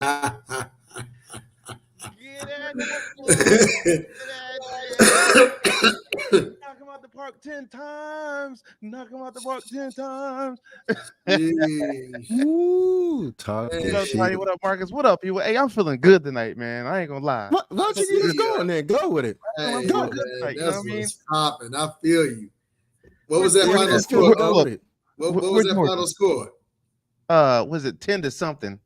Get at that boy. Get at that. Knock him out the park 10 times. Knock him out the park 10 times. Sheesh. Ooh, What talking up, shit. Tony? What up, Marcus? What up, you? Hey, I'm feeling good tonight, man. I ain't gonna lie. Why don't I'm you feeling just good go tonight. in there? Go with it. I'm Hey, feeling Go. good man, tonight. You know that's what I mean? what's popping. I feel you. What was Where's that Yeah, final Jordan? just score, go, Look, go though? with look. it. What was Where's that Jordan? final score? Was it 10 to something?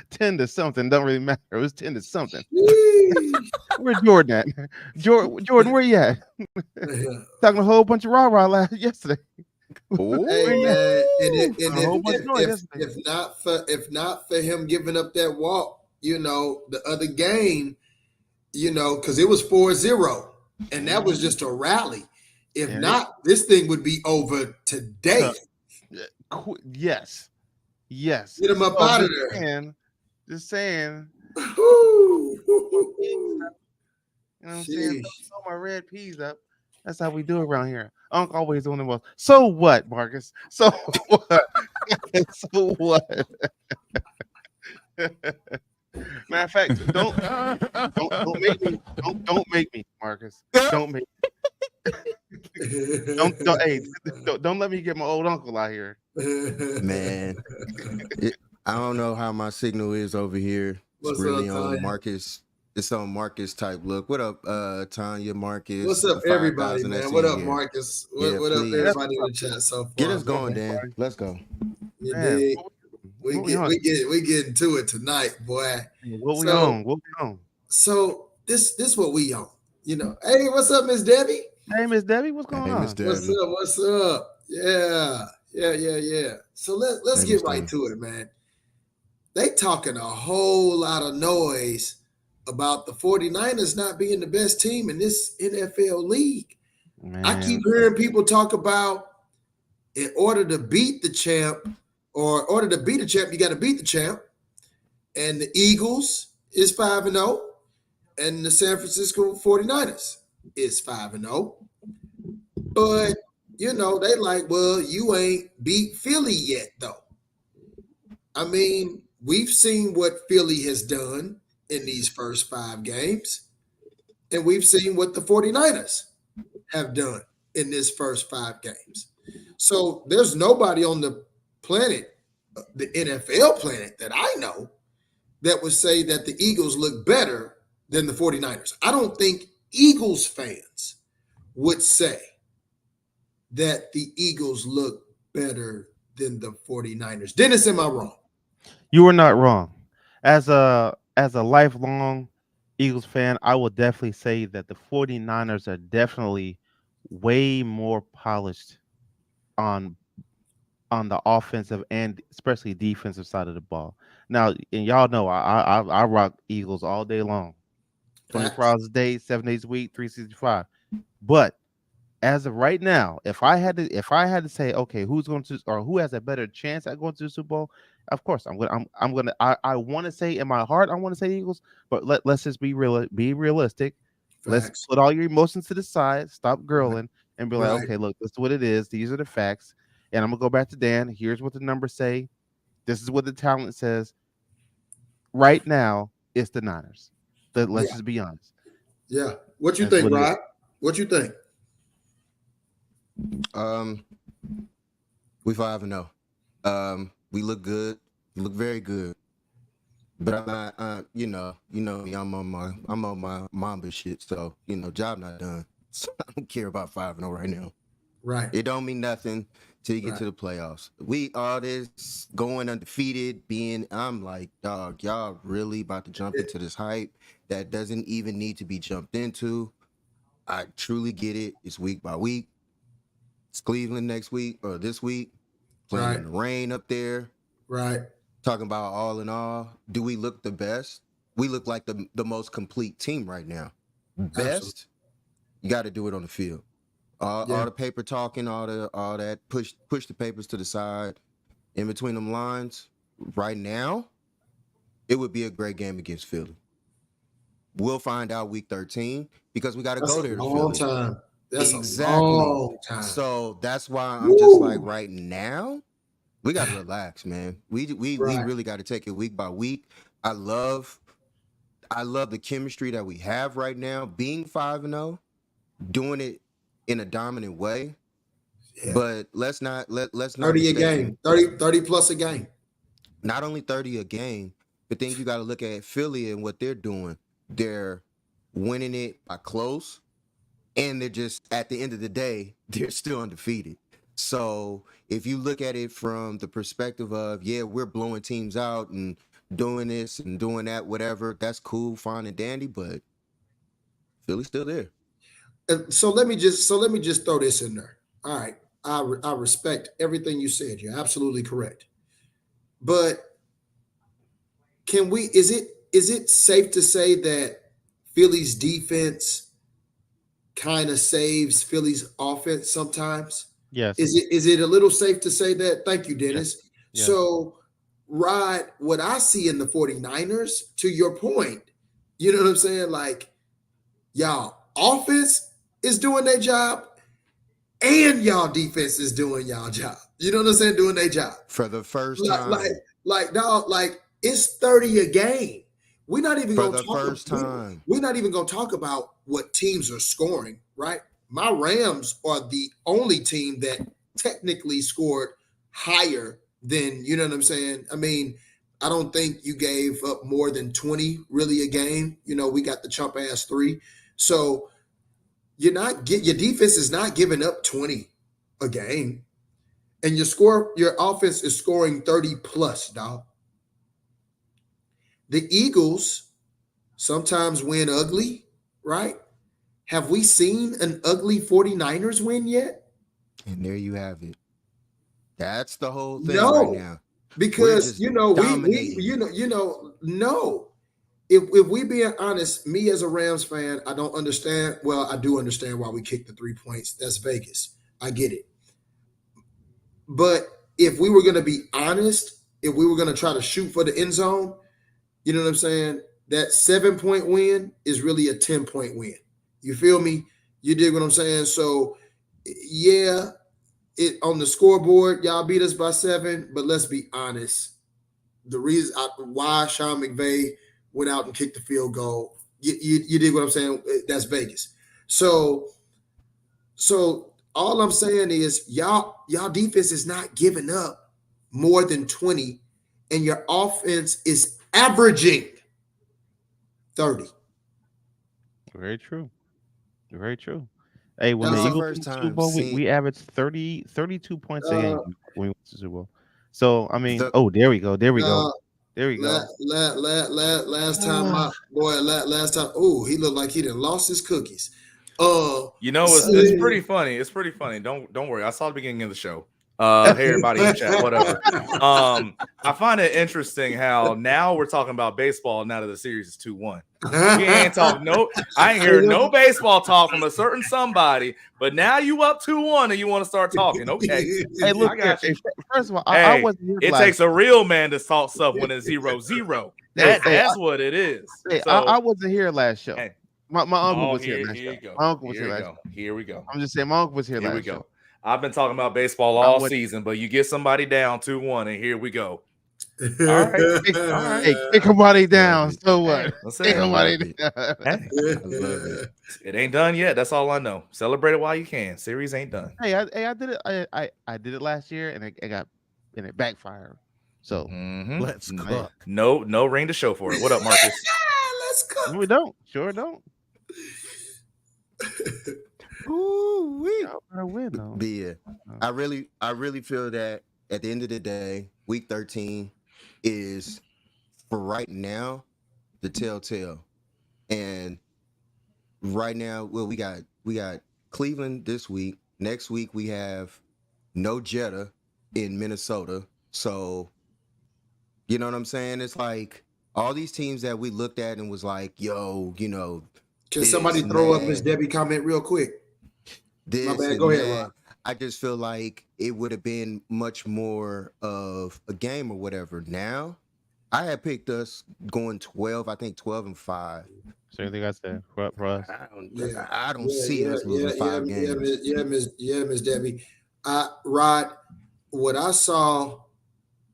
10 to something. Don't really matter. It was 10 to something. Sheesh. Where's Jordan at? Jordan, where you at? Talking a whole bunch of rah-rah last yesterday. Hey Where you at? man, and Ooh. Talking a whole bunch of noise yesterday. if not for him giving up that walk, the other game, because it was 4-0, and that was just a rally. If There it not, this thing would be over today. is. Yes. Yes. Get him So up I'm out of there. just saying, peas Woo. up, you know what I'm saying? Sheesh. Throw my red peas up. That's how we do around here. Unc always doing the most. So what, Marcus? So what? So what? Matter of fact, don't make me. Don't make me, Marcus. Don't make don't hey don't let me get my old uncle out here. Man, I don't know how my signal is over here. It's What's really up, on Tanya? Marcus. It's on Marcus type look. What up, Tanya, What's Marcus, up, the everybody, 5,000 that's man? What in up, here? Marcus? Yeah, What up, Hey, that's please everybody in what's the chat so get far? us up, going, Dan. everybody. Let's go. You Man, dig? We what we get on? we get we get into it tonight, boy. What we So on? What we on? so this what we on. Hey, what's up, Miss Debbie? Hey, Miss Debbie, what's Hey, going Miss on? What's Debbie. up? What's up? Yeah. So let's Hey, get Miss right Debbie. to it, man. They talking a whole lot of noise about the 49ers not being the best team in this NFL league. I keep Man, hearing people talk about in order to beat the champ, or in order to beat the champ, you got to beat the champ. And the Eagles is 5-0, and the San Francisco 49ers is 5-0. But they like, well, you ain't beat Philly yet, though. I mean, we've seen what Philly has done in these first 5 games, and we've seen what the 49ers have done in this first 5 games. So there's nobody on the planet, the NFL planet, that I know that would say that the Eagles look better than the 49ers. I don't think Eagles fans would say that the Eagles look better than the 49ers. Dennis, am I wrong? you were not wrong. As a lifelong Eagles fan, I will definitely say that the 49ers are definitely way more polished on the offensive and especially defensive side of the ball. Now, and y'all know I rock Eagles all day long, 24 Facts. hours a day, 7 days a week, 365. But as of right now, if I had to say, okay, who's going to or who has a better chance at going to the Super Bowl, of course I want to say in my heart I want to say Eagles, but let's just be realistic. Let's Facts. put all your emotions to the side, stop Right. girling, and be like, Right. okay, look, this is what it is. These are the facts, and I'm gonna go back to Dan. Here's what the numbers say. This is what the talent says. Right now, it's the Niners. Let's Yeah. just be honest. Yeah. What you That's think, what it is. Rod? What you think? Um, we 5-0. We look good. We look very good. But I'm not, me. I'm on my Mamba shit. So job not done. So I don't care about 5-0 right now. Right. It don't mean nothing till you get Right. to the playoffs. We all this going undefeated, I'm like, dog, y'all really about to jump It- into this hype that doesn't even need to be jumped into. I truly get it. It's week by week. It's Cleveland next week or this week, playing right. in the rain up there. Right. Talking about all in all, do we look the best? We look like the most complete team right now. Absolutely. Best, you got to do it on the field. All Yeah. the paper talking, all that push the papers to the side. In between them lines, right now, it would be a great game against Philly. We'll find out week 13 because we got to That's go a there to long Philly. time. That's a Exactly. long time. So that's why I'm just like Woo. right now, we got to relax, man. We Right. really got to take it week by week. I love the chemistry that we have right now, being 5-0, doing it in a dominant way. Yeah. But let's not 30 a mistake it. game, 30 plus a game. Not only 30 a game, but then you got to look at Philly and what they're doing. They're winning it by close, and they're just, at the end of the day, they're still undefeated. So if you look at it from the perspective of, yeah, we're blowing teams out and doing this and doing that, whatever, that's cool, fine and dandy, but Philly's still there. And so let me just throw this in there. All right, I respect everything you said. You're absolutely correct. But can we? Is it safe to say that Philly's defense kind of saves Philly's offense sometimes? Yes. Is it a little safe to say that? Thank you, Yes. Dennis. Yes. So, Rod, what I see in the 49ers, to your point, you know what I'm saying? Like, y'all offense is doing their job and y'all defense is doing y'all job. You know what I'm saying? Doing their job. For the first Like, time. dog, like it's 30 a game. We're not even For gonna the talk first time. we're not even gonna talk about what teams are scoring, right? My Rams are the only team that technically scored higher than, you know what I'm saying? I mean, I don't think you gave up more than 20 really a game. You know, we got the chump ass 3. So your defense is not giving up 20 a game. And your offense is scoring 30 plus, dog. The Eagles sometimes win ugly, right? Have we seen an ugly 49ers win yet? And there you have it. That's the whole thing No, right now. because dominating. No. If we being honest, me as a Rams fan, I don't understand. Well, I do understand why we kicked the 3 points. That's Vegas. I get it. But if we were going to be honest, if we were going to try to shoot for the end zone, you know what I'm saying? That 7-point win is really a 10-point win. You feel me? You dig what I'm saying? So, yeah, it on the scoreboard, y'all beat us by 7. But let's be honest. The reason why Sean McVay went out and kicked the field goal, you dig what I'm saying? That's Vegas. So all I'm saying is y'all defense is not giving up more than 20, and your offense is averaging 30. Very true. Very true. Hey, when the It's the Eagles first won the Super time Bowl, we, seeing we averaged 32 points a game when we went to the Super Bowl. So I mean, the oh, there we go. There we go. There we go. Last time, my boy, last time, oh, he looked like he done lost his cookies. You know, it's pretty funny. It's pretty funny. Don't worry. I saw the beginning of the show. Hey everybody in chat, whatever. I find it interesting how now we're talking about baseball now that the series is 2-1. We ain't talking I ain't heard no baseball talk from a certain somebody, but now you up 2-1 and you want to start talking. Okay. Hey, look, I got you. first of all, Hey, I wasn't here it last takes a real man to talk stuff when it's 0-0. That's what it is. Hey, So, I wasn't here last show. hey, My uncle was here last here show. you go. My uncle was Here here we last go. show. Here we go. I'm just saying, my uncle was here Here we last go. show. I've been talking about baseball I all went- season, but you get somebody down 2-1, and here we go. All right. Hey, kick somebody down. So what? Hey, let's Kick say somebody it. down. hey, I love it. it ain't done yet. That's all I know. Celebrate it while you can. Series ain't done. Hey, I did it. I did it last year, and it backfired. So Mhm. Let's cook. No ring to show for it. What up, Marcus? Let's cook. we don't. Sure don't. Ooh-wee. Y'all better win though. But yeah, I really feel that at the end of the day, week 13 is, for right now, the telltale. And right now, well, we got Cleveland this week. Next week we have no Jetta in Minnesota. So, you know what I'm saying? It's like all these teams that we looked at and was like, yo, you know, Can this somebody and throw up that. Miss Debbie comment real quick? This My bad. and Go ahead, that. Ron. I just feel like it would have been much more of a game or whatever. Now, I had picked us going 12, I think 12-5. So anything I said for us? I don't see us losing 5 games. Miss Debbie. Rod, what I saw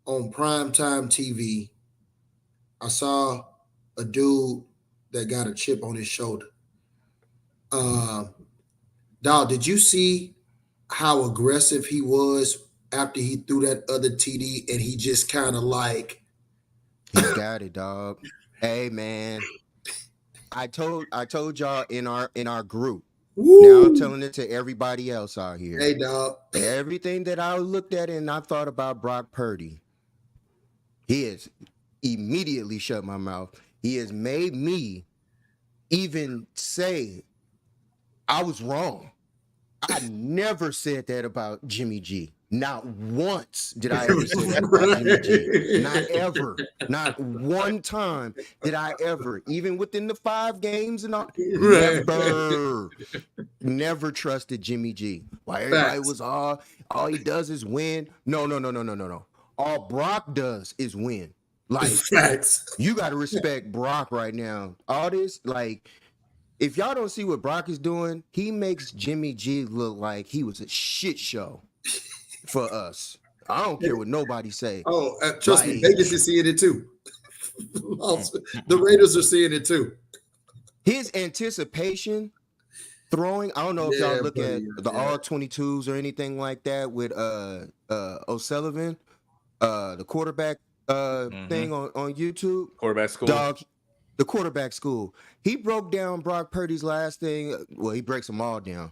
on primetime TV, I saw a dude that got a chip on his shoulder. Dog, did you see how aggressive he was after he threw that other TD and he just kind of like He got it, dog. Hey man, I told y'all in our group. woo. Now I'm telling it to everybody else out here. Hey dog. Everything that I looked at and I thought about Brock Purdy, he has immediately shut my mouth. He has made me even say I was wrong. I never said that about Jimmy G. Not once did I ever say that about Jimmy G. Not ever. Not one time did I ever, even within the 5 games and all, never trusted Jimmy G. Why everybody was all he does is win. No. All Brock does is win. Like, Facts. you got to respect Brock right now. All this, like, if y'all don't see what Brock is doing, he makes Jimmy G look like he was a shit show for us. I don't care what nobody say. Oh, trust me, Vegas is seeing it too. The Raiders are seeing it too. His anticipation throwing, I don't know if y'all look at the all 22s or anything like that with O'Sullivan, the quarterback thing on YouTube. Quarterback school. Dog, the quarterback school. He broke down Brock Purdy's last thing. Well, he breaks them all down.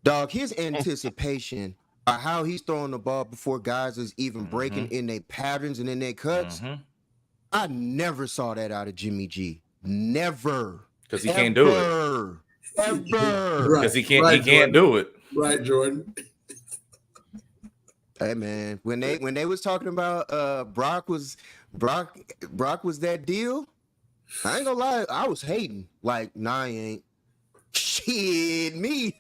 Dog, his anticipation of how he's throwing the ball before guys is even breaking in their patterns and in their cuts. I never saw that out of Jimmy G. Never. Because he can't do it. Ever. Because he can't do it. Right, Jordan. Hey man, when they was talking about Brock was that deal, I ain't gonna lie, I was hating. Like, nah, he ain't. Shit, me.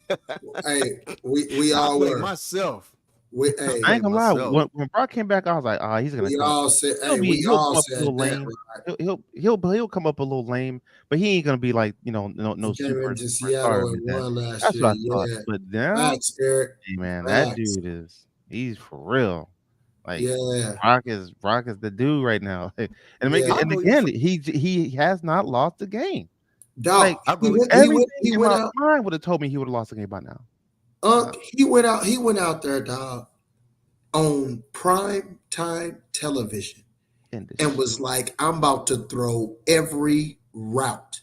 Hey, we all were myself. I ain't gonna lie. When Brock came back, I was like, he's gonna. We all said, he'll come up a little lame, but he ain't gonna be like no super Seattle and won last year. Yeah. But now, hey man, that dude he's for real. Like, Brock is the dude right now. And again, he has not lost a game. Dog, everything in my mind would have told me he would have lost a game by now. He went out there, dog, on prime time television and was like, I'm about to throw every route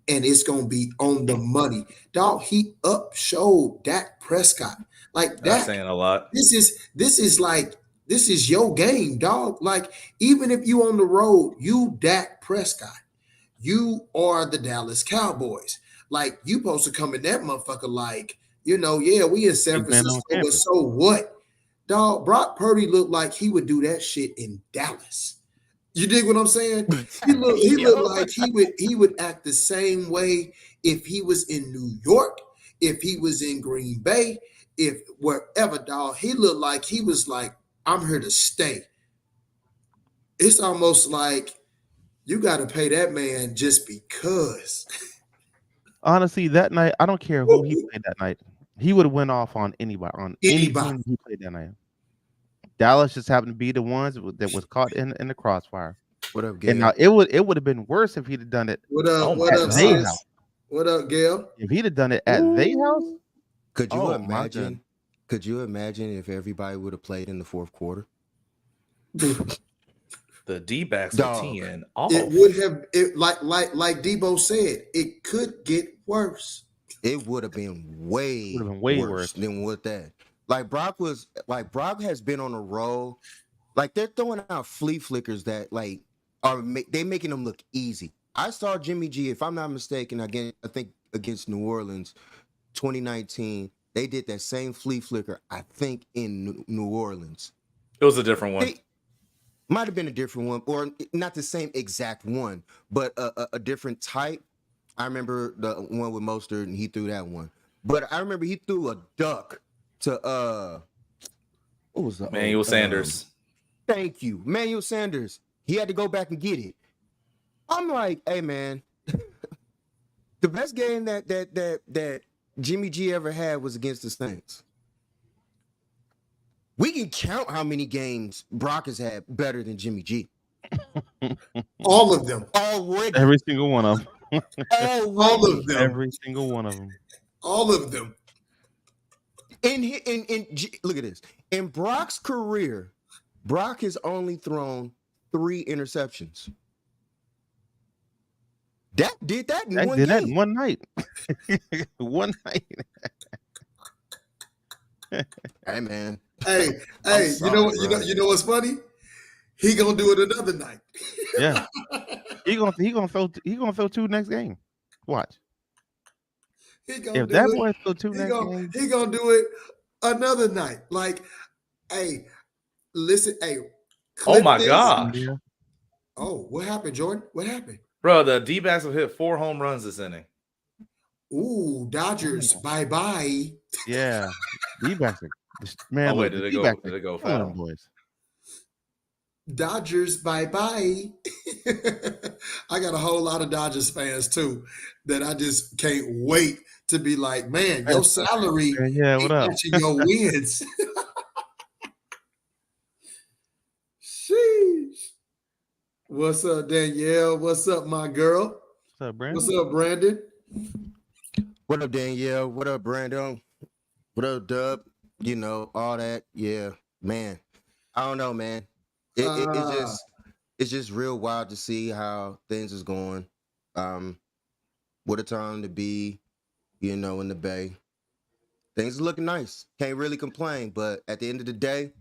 and it's gonna be on the money. Dog, he showed Dak Prescott. Like, that's saying a lot. This is your game, dog. Like, even if you on the road, you Dak Prescott. You are the Dallas Cowboys. Like, you supposed to come in that motherfucker like, we in San Francisco, but so what? Dog, Brock Purdy looked like he would do that shit in Dallas. You dig what I'm saying? He looked like he would act the same way if he was in New York, if he was in Green Bay, if wherever, dog. He looked like he was like, I'm here to stay. It's almost like you got to pay that man just because. Honestly, that night, I don't care who he played that night. He would have went off on anybody. Any team he played that night. Dallas just happened to be the ones that was caught in the crossfire. What up, Gail? And now it would have been worse if he'd have done it. What up, sis? What up, Gail? If he'd have done it at their house, could you imagine? Could you imagine if everybody would have played in the fourth quarter? The D-backs are teeing off. It would have, like Debo said, it could get worse. It would have been way worse than what that. Like, Brock has been on a roll. Like, they're throwing out flea flickers that they making them look easy. I saw Jimmy G, if I'm not mistaken, again, I think against New Orleans, 2019. They did that same flea flicker, I think, in New Orleans. It was a different one. Might have been a different one, or not the same exact one, but a different type. I remember the one with Mostert, and he threw that one. But I remember he threw a duck to what was that? Manuel Sanders. Thank you, Manuel Sanders. He had to go back and get it. I'm like, hey man, the best game that Jimmy G ever had was against the Saints. We can count how many games Brock has had better than Jimmy G. All of them. Already. Every single one of them. All of them. Every single one of them. All of them. Look at this. In Brock's career, Brock has only thrown 3 interceptions. That did that in one Did that game. in one night. One night. Hey man. Hey, you know what's funny? He gonna do it another night. Yeah. He gonna throw 2 next game. Watch. He gonna If do that it. boy throw 2 next game, He gonna do it another night. Like, hey, listen, hey. Oh my this. gosh. yeah. Oh, what happened, Jordan? What happened? Bro, the D-backs have hit 4 home runs this inning. Ooh, Dodgers, bye-bye. Yeah. D-backs are man. Oh, wait, look, did the it D-backs go? Did are it go killing foul? them boys. Dodgers, bye-bye. I got a whole lot of Dodgers fans too that I just can't wait to be like, man, your salary Yeah, what ain't up? matching your wins. Sheesh. What's up, Danielle? What's up, my girl? What's up, Brandon? What's up, Brandon? What up, Danielle? What up, Brandon? What up, Dub? You know, all that. Yeah, man. I don't know, man. It's just real wild to see how things is going. What a time to be, you know, in the Bay. Things are looking nice. Can't really complain, but at the end of the day,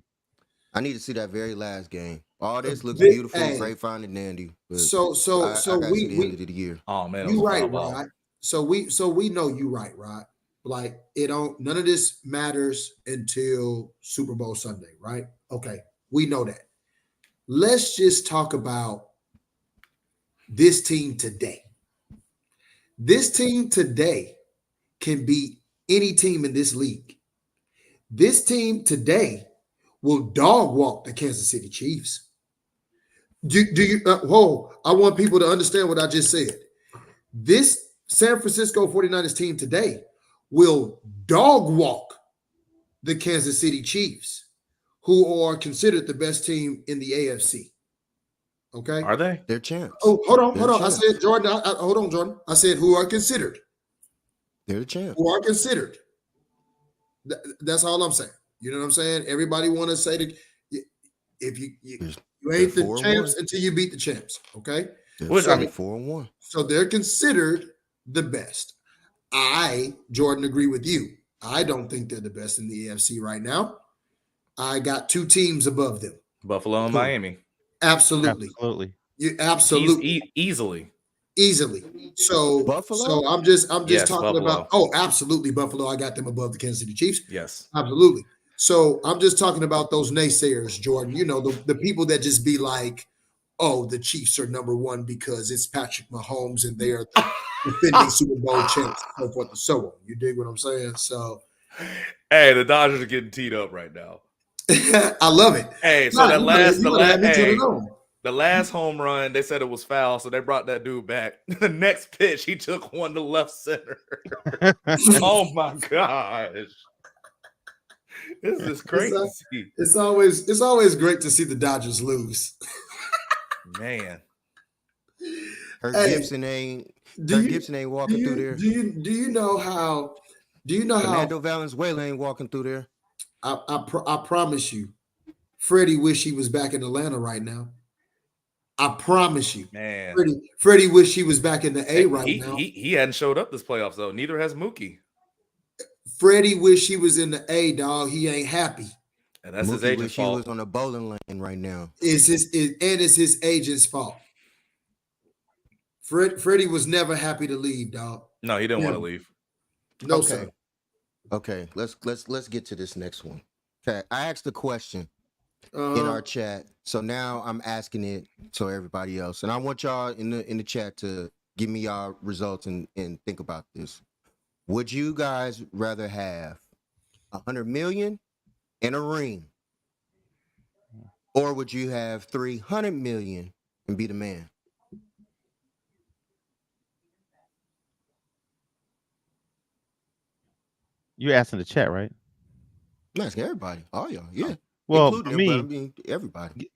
I need to see that very last game. All this looks beautiful, Hey. great, fine, and dandy. But So I gotta see the end of the year. Oh man, it you was a right, foul ball. Rod. So we know you right, Rod. Like none of this matters until Super Bowl Sunday, right? Okay, we know that. Let's just talk about this team today. This team today can beat any team in this league. This team today will dog walk the Kansas City Chiefs. Do you? Whoa! I want people to understand what I just said. This San Francisco 49ers team today will dog walk the Kansas City Chiefs, who are considered the best team in the AFC. Okay? Are they? They're champs. Oh, hold on. They're I champs. said, Jordan, hold on, Jordan. I said, who are considered? They're the champs. Who are considered. That's all I'm saying. You know what I'm saying? Everybody want to say that if you ain't the champs until you beat the champs. Okay? Which, I mean, 4-1. So they're considered the best. I, Jordan, agree with you. I don't think they're the best in the AFC right now. I got 2 teams above them. Buffalo and Miami. Absolutely. You absolutely Easily. So Buffalo? So I'm just Yes, talking Buffalo. about. Oh, absolutely, Buffalo. I got them above the Kansas City Chiefs. Yes. Absolutely. So I'm just talking about those naysayers, Jordan. You know, the people that just be like, oh, the Chiefs are number 1 because it's Patrick Mahomes and they are the defending Super Bowl champs, so forth and so on. You dig what I'm saying? So Hey, the Dodgers are getting teed up right now. I love it. Hey, so the the last home run, they said it was foul, so they brought that dude back. The next pitch, he took one to left center. Oh my gosh. This is crazy. It's always great to see the Dodgers lose. Man. Gibson ain't walking through there. Do you know how Fernando Valenzuela ain't walking through there. I promise you, Freddie wish he was back in Atlanta right now. I promise you, man. Freddie wish he was back in the A right now. He hadn't showed up this playoffs though. Neither has Mookie. Freddie wish he was in the A, dog. He ain't happy. And that's Mookie his agent's wish fault. He was on a bowling lane right now. It's his agent's fault. Freddie was never happy to leave, dog. No, he didn't want to leave. No, okay. sir. Okay, let's get to this next one. Okay, I asked a question in our chat, so now I'm asking it to everybody else, and I want y'all in the chat to give me y'all results and think about this. Would you guys rather have $100 million and a ring, or would you have $300 million and be the man? You asking the chat, right? I'm asking everybody, all y'all, yeah. Well, including for me, everybody.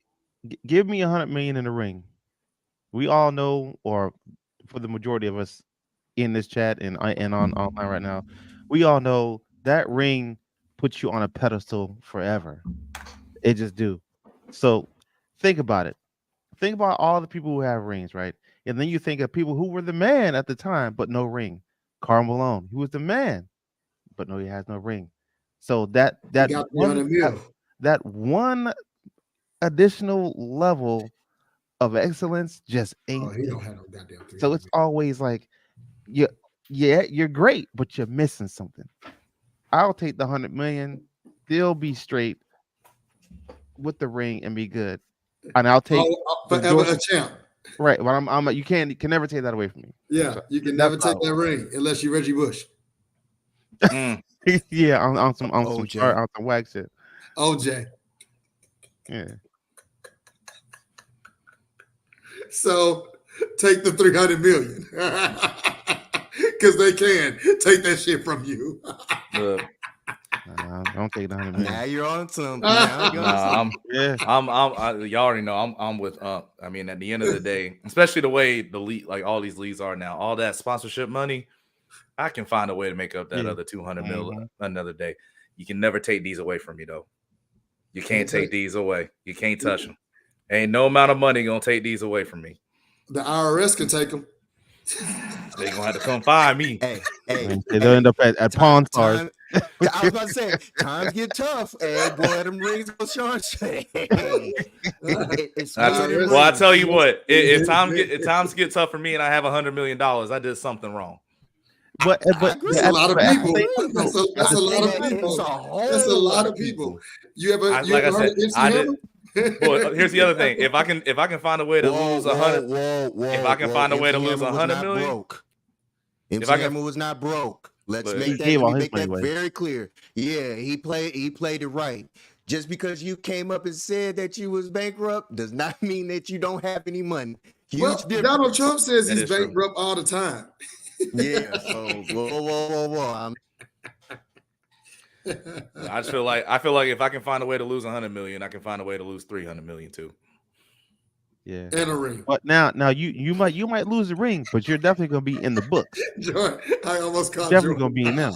Give me 100 million in the ring. We all know, or for the majority of us in this chat and on online right now, we all know that ring puts you on a pedestal forever. It just do. So think about it. Think about all the people who have rings, right? And then you think of people who were the man at the time, but no ring. Karl Malone, who was the man, but no, he has no ring. So that He that got one 300 mil. that one additional level of excellence just Oh, ain't he it. don't have no goddamn So 300 it's always like, you, yeah, you're great, but you're missing something. I'll take the 100 million. They'll be straight with the ring and be good, and I'll take the forever Jordan. a champ. Right, but I'm you can never take that away from me. Yeah, So you can that's never what I take that ring unless you're Reggie Bush. Mm. yeah, on some OJ. on some wax shit. OJ. Yeah. So take the 300 million. Because they can take that shit from you. Look, Don't take the 100 Now million. you're on something. Now you're on nah, something. Yeah. y'all already know I'm with I mean, at the end of the day, especially the way the league, like all these leagues are now, all that sponsorship money, I can find a way to make up that Yeah. other 200 mil Mhm. another day. You can never take these away from me though. You can't take these away. You can't touch them. Ain't no amount of money gonna take these away from me. The IRS can take them. They gonna have to come find me. Hey, hey, And they'll hey. end up at Pawn Stars. I was about to say, times get tough. Hey, boy, them rings go Sean Shay. It's IRS. Well, I tell you what, if times get tough for me and I have $100 million, I did something wrong. But I agree. That's a lot of but at the people. same time, That's though, a, at that's the a lot same of time, people. It's a whole That's a lot lot of people. You ever Like I heard said, of MC I did. Hammer? Well, here's the other thing. If I can find a way to lose 100, if I can find a way to lose 100 million, broke. MC if I can Hammer was not broke. Let's Look, make he that. gave Let all me his make money that away. very clear. Yeah, he played it right. Just because you came up and said that you was bankrupt does not mean that you don't have any money. Huge Well, difference. Donald Trump says That he's is true. bankrupt all the time. Yeah. So whoa. I feel like if I can find a way to lose 100 million, I can find a way to lose 300 million too. Yeah. And a ring. But now you might lose the ring, but you're definitely gonna be in the books. Jordan, I almost called Definitely Jordan. gonna be in them.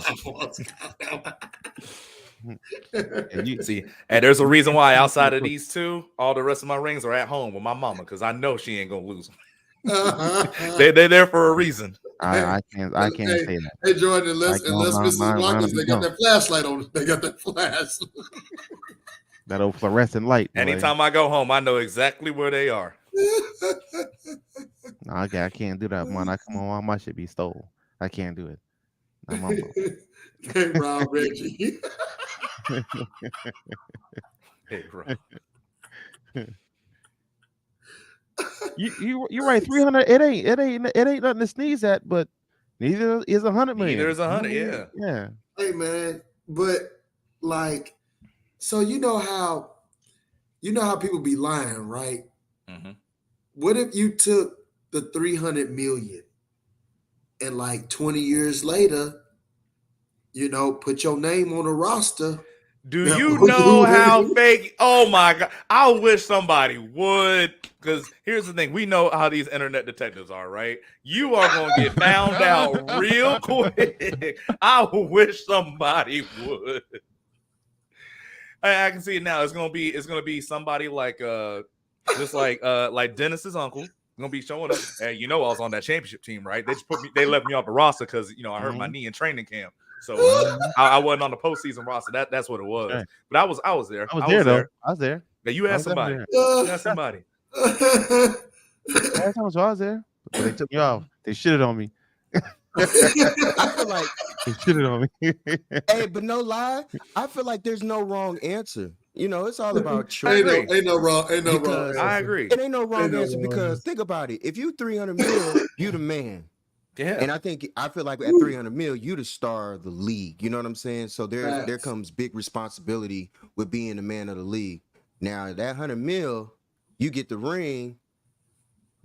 And you See, and there's a reason why you outside of put- these two, all the rest of my rings are at home with my mama because I know she ain't gonna lose them. Uh-huh. They're there for a reason. I can't say that. Hey Jordan, unless Mrs. Mine Watkins, be they got gone. that flashlight on. They got that flash. That old fluorescent light. Boy. Anytime I go home, I know exactly where they are. No, I can't do that, man. I come home, all my shit be stole. I can't do it. Not my fault. Hey, Rob Reggie. Hey, bro. You're right. 300. It ain't nothing to sneeze at, but neither is 100 million. Neither is 100. Yeah. Yeah. Hey man, but like, so you know how people be lying, right? Mm-hmm. What if you took the 300 million and like 20 years later, put your name on a roster? Do you know how fake? Oh my god! I wish somebody would. Because here's the thing: we know how these internet detectives are, right? You are gonna get found out real quick. I wish somebody would. I can see it now. It's gonna be somebody like just like Dennis's uncle. Gonna be showing up. Hey, I was on that championship team, right? They left me off the roster because I hurt my knee in training camp. So I wasn't on the postseason roster. That's what it was. Right. But I was there. I was there though. I was there. Now you asked somebody. Uh, You asked somebody. Last time I was there, but they took me off. They shitted on me. I feel like They shitted on me. hey, but no lie, I feel like there's no wrong answer. It's all about ain't choice. no wrong. Because I agree. It ain't no wrong Ain't no answer wrong because answer. think about it. If you 300 mil, you the man. Yeah. And I feel like at 300 mil, you the star of the league. You know what I'm saying? So there Facts. comes big responsibility with being the man of the league. Now that 100 mil, you get the ring,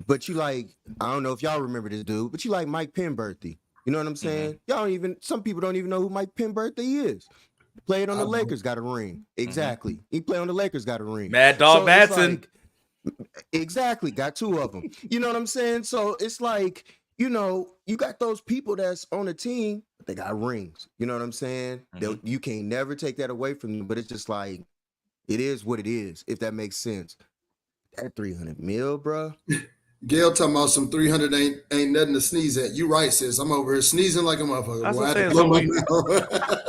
but you like, I don't know if y'all remember this dude, but you like Mike Penberthy. You know what I'm saying? Some people don't even know who Mike Penberthy is. Played on the Lakers, got a ring. Exactly. He played on the Lakers, got a ring. Mad Dog So it's Madsen. like, Exactly, got 2 of them. You know what I'm saying? So it's like, you got those people that's on a team, but they got rings. You know what I'm saying? You can't never take that away from them, but it's just like, it is what it is, if that makes sense. That 300 mil, bro. Gail talking about some 300 ain't nothing to sneeze at. You right, sis. I'm over here sneezing like a motherfucker. That's Boy, what I I'm had to saying. blow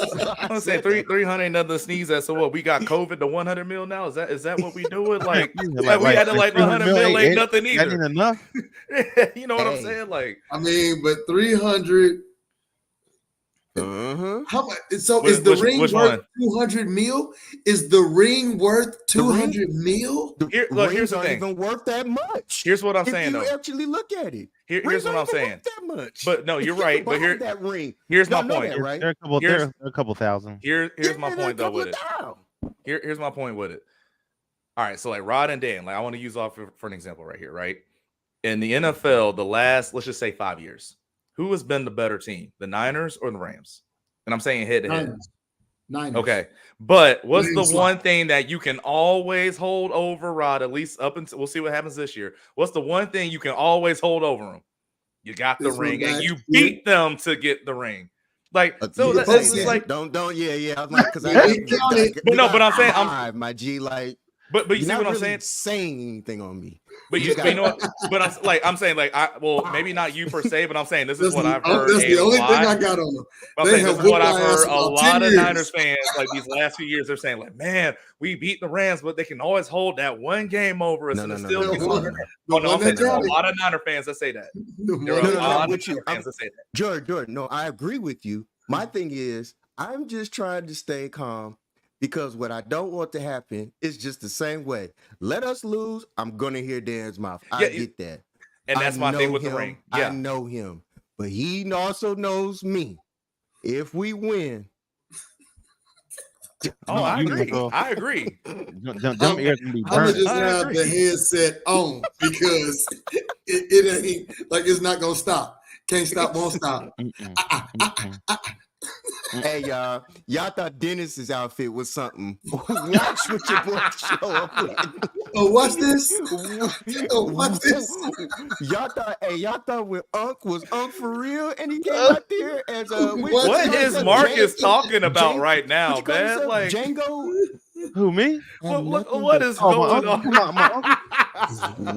So my I'm gonna say 300 ain't nothing to sneeze at. So what? We got COVID to 100 mil now. Is that what we doing? Like we had to like 100 mil ain't nothing That either. ain't enough. You know what I'm saying? Like, I mean, but 300. How much? So is the ring worth 200 mil? Is the ring worth 200 mil? Here's the thing. Even worth that much. Here's what I'm saying, though. If you actually look at it, here's what I'm saying. That much. But no, you're right. But that ring. Here's my point. That, right? There are a couple thousand. Here's my point though with it. Here's my point with it. All right, so like Rod and Dan, like I want to use off for an example right here, right? In the NFL, the last, let's just say 5 years, who has been the better team, the Niners or the Rams? And I'm saying head to head. Niners. Okay, but what's the one thing that you can always hold over, Rod? At least up until we'll see what happens this year. What's the one thing you can always hold over them? You got the ring, and you beat them to get the ring. Like so, that's just like don't. Yeah. I'm like, because but I'm saying my G, like. But you see what I'm saying? Saying anything on me. But you know what? But I'm saying like maybe not you per se, but I'm saying this is what I've heard. That's the only thing I got on them. I'm saying this is what I've heard. A lot of Niners fans like these last few years, they're saying like, man, we beat the Rams, but they can always hold that one game over us and still be something. Oh no, I'm saying there's a lot of Niner fans that say that. There are a lot of fans that say that. Jordan, no, I agree with you. My thing is, I'm just trying to stay calm. Because what I don't want to happen is just the same way. Let us lose. I'm gonna hear Dan's mouth. I get that, and that's my thing with the ring. Yeah. I know him, but he also knows me. If we win, I agree. I agree. Them ears can be I'm gonna burnt. just have the headset on because it ain't like it's not gonna stop. Can't stop, won't stop. Hey y'all thought Dennis's outfit was something. Watch what your boy show up with. Oh, watch this. Oh, watch this. Y'all thought when Unc was Unc for real, and he came out there as a what is Marcus talking about right now, man? Like Django. Who, me? What is going on?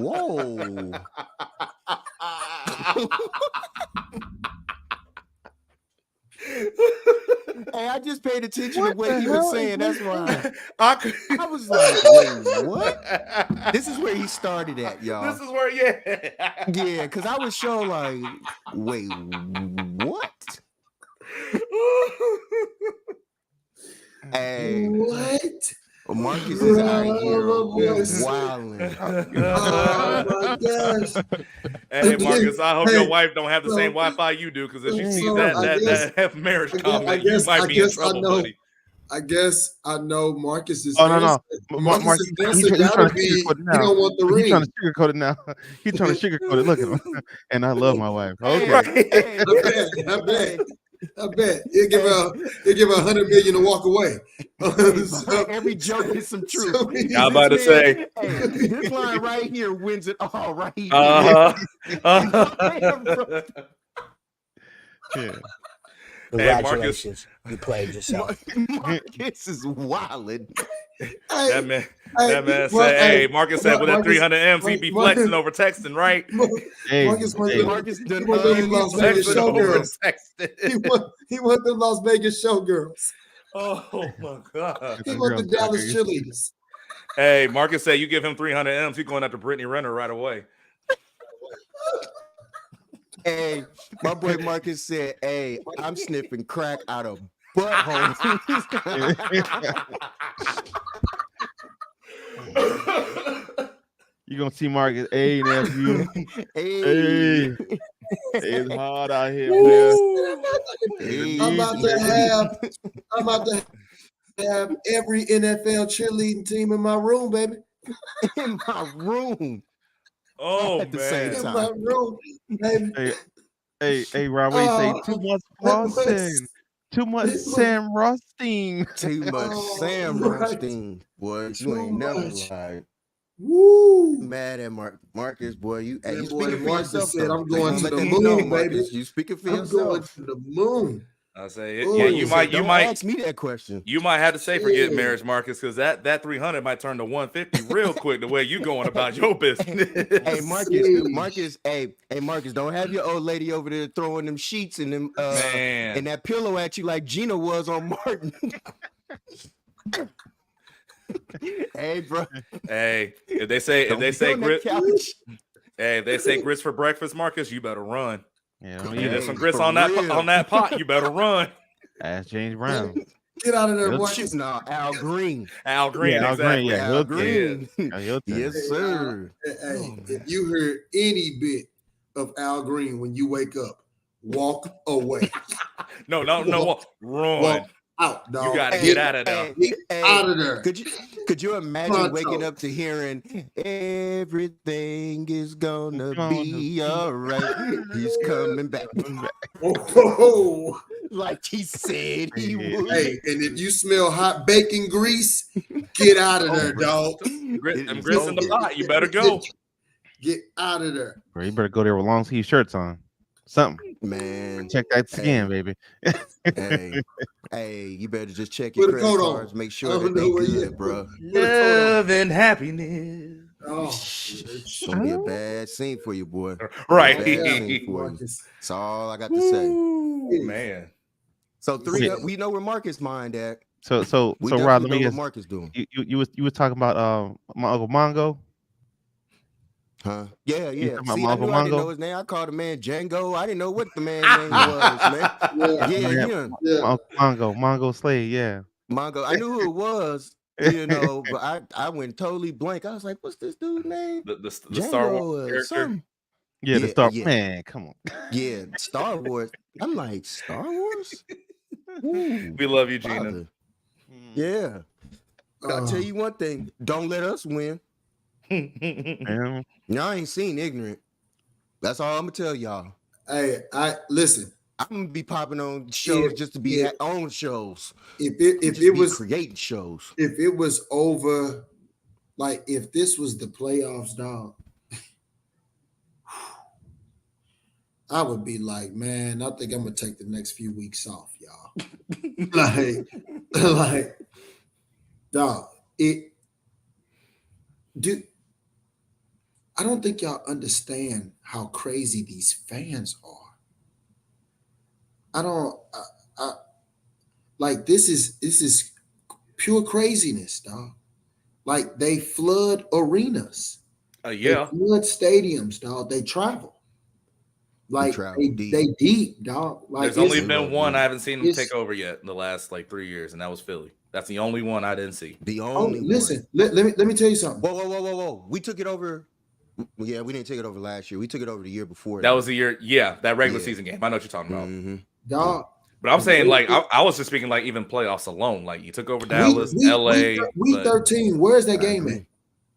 Whoa. Hey, I just paid attention to what he was saying. That's why I was like, wait, what? This is where he started at, y'all. This is where, yeah, because I was sure like, wait, what? Hey, what? Marcus is out here wilding. Oh my gosh! Hey Marcus, I hope your wife don't have the same Wi-Fi you do, because if she sees that marriage comment, you might be in trouble, buddy. I guess I know Marcus is. Oh no, Marcus answer gotta be. He don't want the ring. He's trying to sugarcoat it now. He's trying to sugarcoat it. Look at him. And I love my wife. Okay. I bet he'll give her 100 million to walk away. So, every joke is some truth. So I'm about to say, hey, this line right here wins it all right here. Yeah. Congratulations, you played yourself. Marcus is wilding. That man said, "Hey, Marcus said with that 300 M's, he be flexing over texting, right?" Marcus done Las Vegas showgirls. He want the Las Vegas showgirls. Oh my god! He want the Dallas cheerleaders. Hey, Marcus said, "You give him 300 M's, he's going after Brittany Renner right away." Hey, my boy Marcus said, "Hey, I'm sniffing crack out of buttholes." You gonna see Marcus? Hey, nephew. Hey, it's hard out here, man. Hey. I'm about to have every NFL cheerleading team in my room, baby. In my room. Oh, at the man. same time. In my room, baby. Hey, Rob, what do you say? Too much flossing. Too much Sam Rothstein. Too much Sam Rothstein. Boy, you ain't never lied. Woo! Mad at Marcus, boy. You That boy speaking for Marcus yourself. said, Though. "I'm going to Let the that moon, know, baby. Marcus. You speaking for I'm going yourself. to the moon." I say it. Ooh. Yeah, Marcus said, don't ask me that question. You might have to say forget Yeah. marriage, Marcus, because that 300 might turn to 150 real quick. The way you going about your business. Hey, Marcus, hey, Marcus, don't have your old lady over there throwing them sheets and them Man. and that pillow at you like Gina was on Martin. Hey, bro. Hey, if they say grits, hey, if they say grits for breakfast, Marcus, you better run. Yeah, If yeah. there's some grits on that pot, you better run. Ask James Brown. Get out of there, He'll Marcus. No, Al Green. Al Green, Yeah, Al exactly. Green, yeah, Al Green. He'll tell you. Yes, sir. Hey, if you heard any bit of Al Green when you wake up, walk away. No, run. Walk out, dog. You gotta get out of there. Get out of there. Could you imagine Pronto. waking up to hearing everything is gonna be all right? He's coming back. Oh, Like he said he would. hey, and if you smell hot bacon grease, get out of there, dog. Grits in the pot, you better go. Get out of there. Bro, you better go there with long sleeve shirts on. Something. Man, Check that skin, baby. hey, you better just check your Put a credit coat on. cards. Make sure that they good, bro. Love and happiness. Oh, It's gonna be a bad scene for you, boy. Right. Bad scene for you. That's all I got to say. Ooh, man. So we know where Marcus' mind at. So We Rod, definitely let me know what guess. Marcus doing. You was talking about my Uncle Mongo. Huh? Yeah. talking about See, I Uncle knew I didn't Mongo? know his name. I called the man Django. I didn't know what the man's name was, man. Yeah. My Uncle Mongo Slade, yeah. Mongo. I knew who it was, but I went totally blank. I was like, what's this dude's name? The Django Star Wars or character. something. Yeah, the Yeah, Star yeah. Man, come on. Yeah, Star Wars. I'm like, Star Wars? Ooh, We love you, Gina. father. Yeah. I'll tell you one thing. Don't let us win. Man, Y'all ain't seen Ignorant. That's all I'm gonna tell y'all. Hey, listen. I'm gonna be popping on shows just to be on shows. If Just it be was creating shows. if it was over, like if this was the playoffs, dog, I would be like, man, I think I'm gonna take the next few weeks off, y'all. like, dog, I don't think y'all understand how crazy these fans are. I like this is pure craziness, dog. Like they flood arenas. Yeah. They flood stadiums, dog. They travel. Like they deep, dog. Like There's only been one I haven't seen them take over yet in the last like 3 years, and that was Philly. That's the only one I didn't see. The only one. Listen, let me tell you something. Whoa. We took it over. Yeah, we didn't take it over last year. We took it over the year before. That was the year, that regular season game. I know what you're talking about. Mm-hmm. Dog. But I'm saying, like, I was just speaking, like, even playoffs alone. Like, you took over Dallas, LA. Week 13. Where's that game at?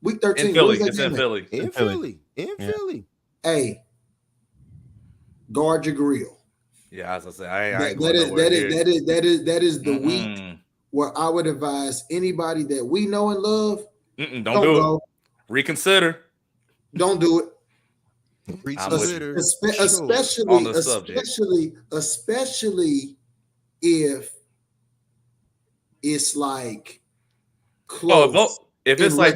Week 13. In Philly. It's in Philly. In Philly. Hey, guard your grill. Yeah, as I say, that is the week where I would advise anybody that we know and love. Don't do it. Reconsider. Don't do it. Reconsider. Especially if it's like close. If it's like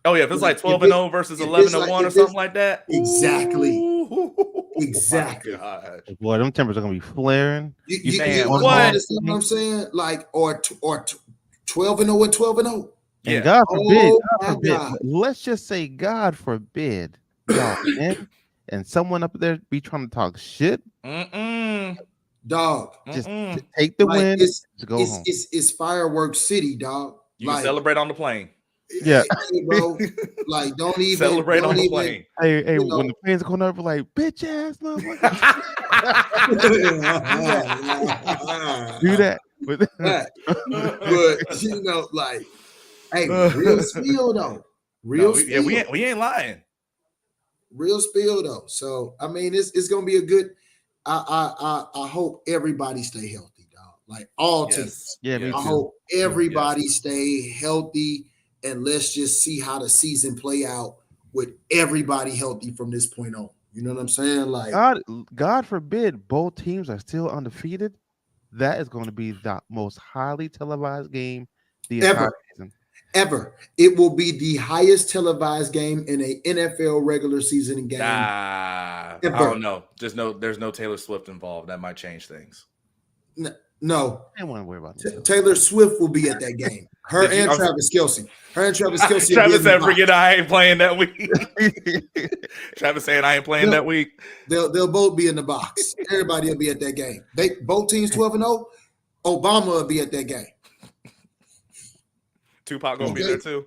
12-0 versus 11-1 or something like that. Exactly. Ooh, exactly. Boy, them tempers are gonna be flaring. You understand what I'm saying? Like or 12-0 and 12-0. And God forbid, let's just say God forbid, y'all in, and someone up there be trying to talk shit. Dog. Just take the win. Go home. It's fireworks city, dog. You can celebrate on the plane. Yeah, hey, bro. Like, don't even celebrate on the plane. Hey, when the planes are going over, like bitch ass, motherfucker. Do that. But like, hey, real spill though. Spill. We ain't lying. Real spill though. So I mean, it's gonna be a good. I hope everybody stay healthy, dog. Like all teams. Yeah, me too. I hope everybody stay healthy and let's just see how the season play out with everybody healthy from this point on. You know what I'm saying? Like, God forbid both teams are still undefeated. That is going to be the most highly televised game the entire season. Ever. It will be the highest televised game in a NFL regular season game. I don't know. There's no Taylor Swift involved. That might change things. No. I don't want to worry about Taylor Swift will be at that game. Travis Kelce. Travis said, "Forget I ain't playing that week." Travis saying, "I ain't playing that week." They'll both be in the box. Everybody will be at that game. Both teams 12-0. Obama will be at that game. Tupac gonna be there too.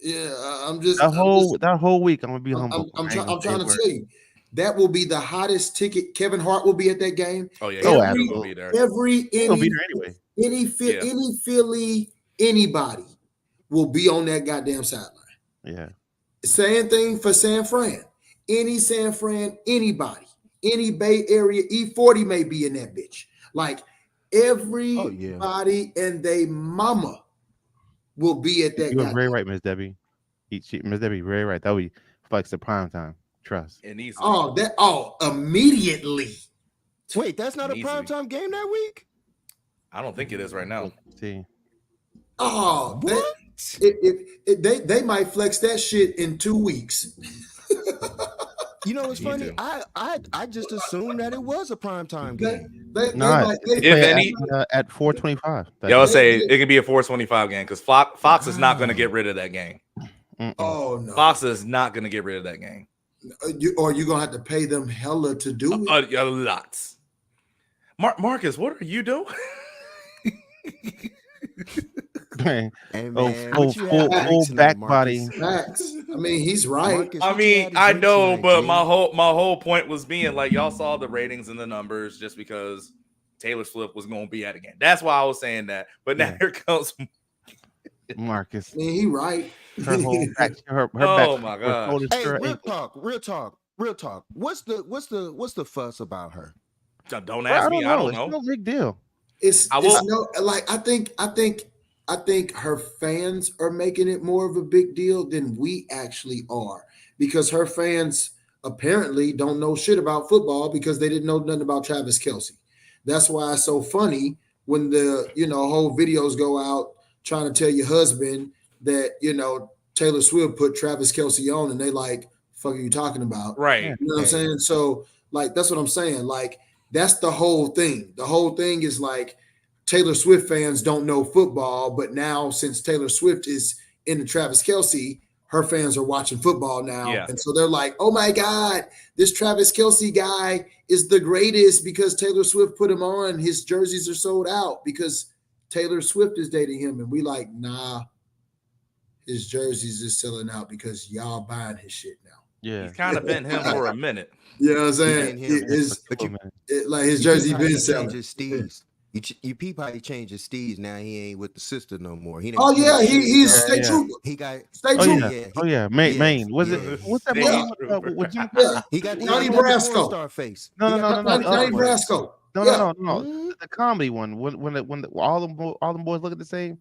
Yeah, I'm just that whole week. I'm gonna be humble. I'm trying to tell you, that will be the hottest ticket. Kevin Hart will be at that game. Oh yeah, absolutely. Gonna be there. Any Philly, anybody will be on that goddamn sideline. Yeah. Same thing for San Fran. Any San Fran, anybody, any Bay Area, E40 may be in that bitch. Like everybody and they mama will be at that. You're very right, Miss Debbie. Miss Debbie, very right. That would be flex the prime time. Trust. Immediately. Wait, that's not a prime time game that week? I don't think it is right now. See. Oh, what? They might flex that shit in 2 weeks. You know what's funny? I just assumed that it was a primetime game. At 4:25. Yeah, I'll say it could be a 4:25 game because Fox is not going to get rid of that game. Oh no, Fox is not going to get rid of that game. You're gonna have to pay them hella to do it. Lots. Marcus, what are you doing? Man. Hey, full back body. Facts. I mean, he's right. Marcus, I mean, I know, but my whole point was being like, y'all saw the ratings and the numbers just because Taylor Swift was going to be at a game. That's why I was saying that. But now here comes Marcus. I mean, he right. Her whole back. Her oh back, my god. Hey, real talk. What's the fuss about her? Don't ask me. I don't know. It's no big deal. I think her fans are making it more of a big deal than we actually are, because her fans apparently don't know shit about football because they didn't know nothing about Travis Kelce. That's why it's so funny when the whole videos go out trying to tell your husband that Taylor Swift put Travis Kelce on, and they like, fuck are you talking about? Right. You know what I'm saying? So like that's what I'm saying. Like that's the whole thing. The whole thing is like Taylor Swift fans don't know football, but now since Taylor Swift is in the Travis Kelce, her fans are watching football now. Yeah. And so they're like, oh my God, this Travis Kelce guy is the greatest because Taylor Swift put him on. His jerseys are sold out because Taylor Swift is dating him. And we like, nah, his jerseys is selling out because y'all buying his shit now. Yeah. He's kind of been him for a minute. You know what I'm saying? His jersey been selling. You peep how he changed his steez. Now he ain't with the sister no more. He's state trooper. He got state trooper. Oh yeah, Maine. What's that movie with Jim? He got Johnny Brasco. Star face. No. Johnny Brasco. No. The comedy one when all them boys look at the same,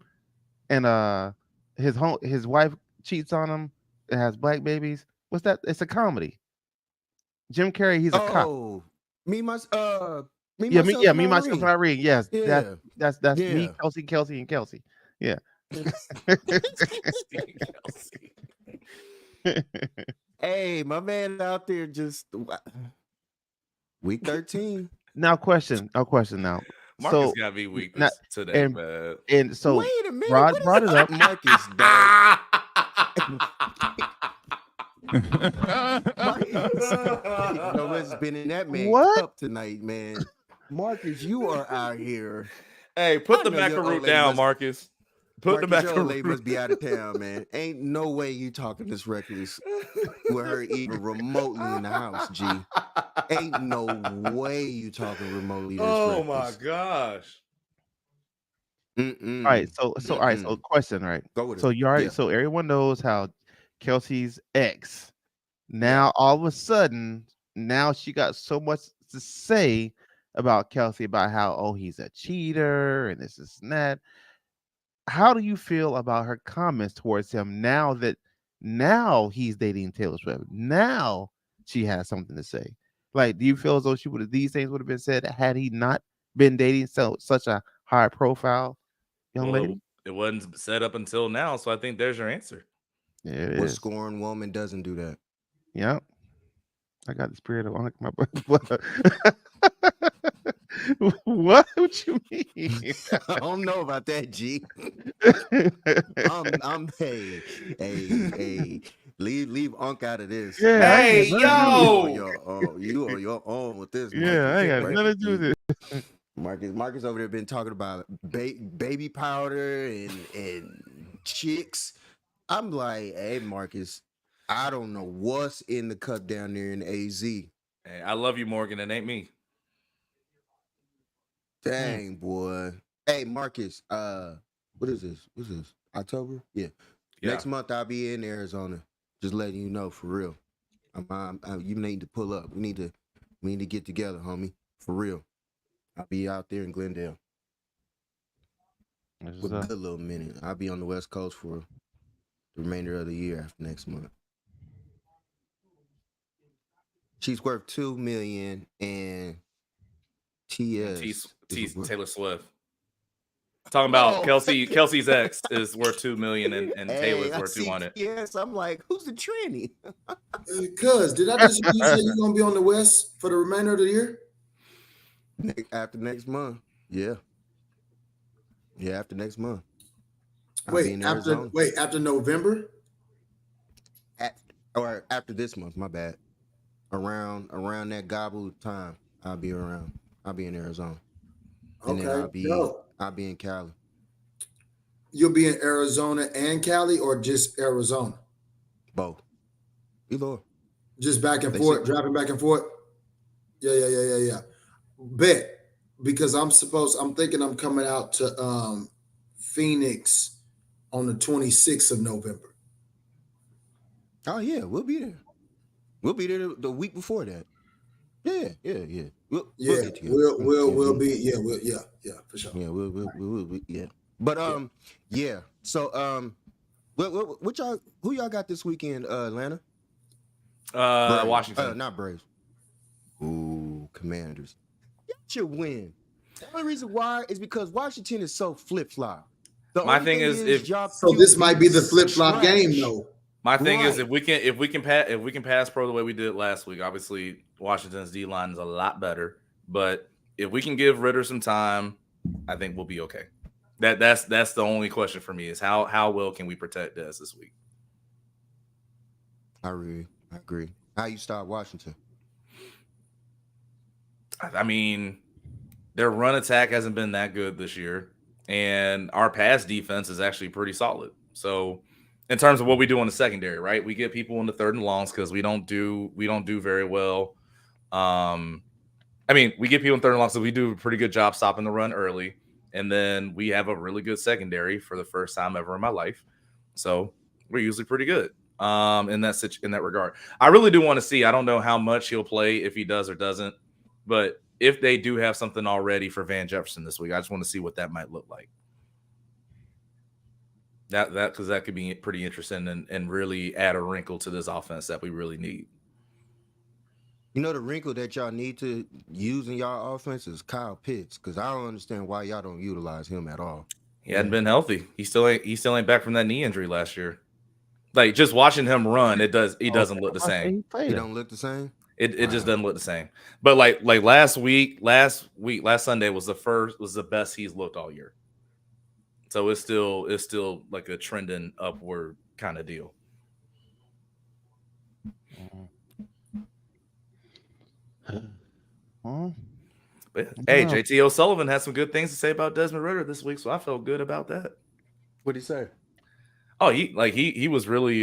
and his wife cheats on him and has black babies. What's that? It's a comedy. Jim Carrey. He's a cop. Me, myself, and Irene. Yes, yeah. That's me, Kelsey, and Kelsey. Yeah. Hey, my man out there just week 13. Now, question now. Marcus gotta be weak today, man. And so wait a minute, Rod brought it up. Marcus, Marcus been in that man cup tonight, man. Marcus, you are out here. Hey, put the macaroon down, Marcus. Put the macaroon. Must be out of town, man. Ain't no way you talking this reckless with her even remotely in the house, G. Ain't no way you talking remotely this reckless. My gosh. Mm-mm. All right, so question, right? Go with it. So you already, so everyone knows how Kelsey's ex. Now all of a sudden, now she got so much to say about Kelce, about how he's a cheater and this and that. how do you feel about her comments towards him now he's dating Taylor Swift? Now she has something to say. Like, do you feel as though these things would have been said had he not been dating such a high profile young Well, lady? it wasn't set up until now, so I think there's your answer. Yeah, it What is. scorned woman doesn't do that? Yep. I got the spirit of my what would you mean? I don't know about that, G. Hey, leave Unc out of this. Yeah, I Hey, ain't got nothing to do with it. You on your own with this, Yeah, Marcus. I ain't got nothing to do with it. Marcus over there been talking about baby powder and chicks. I'm like, hey, Marcus, I don't know what's in the cup down there in AZ. Hey, I love you, Morgan. It ain't me. Dang, boy. Hey, Marcus, what is this? What's this? October? Yeah. Next month I'll be in Arizona. Just letting you know, for real. You need to pull up. We need to get together, homie. For real. I'll be out there in Glendale. With a good little minute. I'll be on the West Coast for the remainder of the year after next month. She's worth $2 million, and Taylor Swift. Talking about Kelsey's ex is worth $2 million and Taylor's worth 200. Yes, I'm like, who's the tranny? Cuz, did I just you say you're gonna be on the West for the remainder of the year? After next month, yeah, after next month. After November, or after this month. My bad. Around that gobble time, I'll be around. I'll be in Arizona, and then I'll be in Cali. You'll be in Arizona and Cali, or just Arizona? Both. Either. Just back and forth, driving back and forth. Yeah. Bet, because I'm thinking I'm coming out to Phoenix on the 26th of November. Oh yeah, we'll be there. We'll be there the week before that. Yeah. We'll get together. We'll be for sure. Yeah, we'll yeah. But yeah. So what y'all, who y'all got this weekend? Atlanta. Braves. Washington. Not Braves. Ooh, Commanders. Y'all should win. The only reason why is because Washington is so flip flop. My thing is so this might be the flip flop game, though. My thing is if we can pass pro the way we did last week, obviously Washington's D line is a lot better. But if we can give Ritter some time, I think we'll be okay. That's the only question for me is how well can we protect Dez this week? I agree. How you start Washington? I mean, their run attack hasn't been that good this year, and our pass defense is actually pretty solid. So, in terms of what we do on the secondary, right? We get people in the third and longs because we don't do very well. I mean, we get people in third and longs, so we do a pretty good job stopping the run early, and then we have a really good secondary for the first time ever in my life. So we're usually pretty good in that regard. I really do want to see. I don't know how much he'll play, if he does or doesn't, but if they do have something already for Van Jefferson this week, I just want to see what that might look like. That because that could be pretty interesting and really add a wrinkle to this offense that we really need. You know, the wrinkle that y'all need to use in y'all offense is Kyle Pitts, because I don't understand why y'all don't utilize him at all. He hadn't been healthy. He still ain't back from that knee injury last year. Like, just watching him run, he doesn't look the same. He don't look the same. It just doesn't look the same. But like last Sunday was the best he's looked all year. So it's still like a trending upward kind of deal. But hey, JT O'Sullivan had some good things to say about Desmond Ridder this week, so I felt good about that. What'd he say? Oh, he was really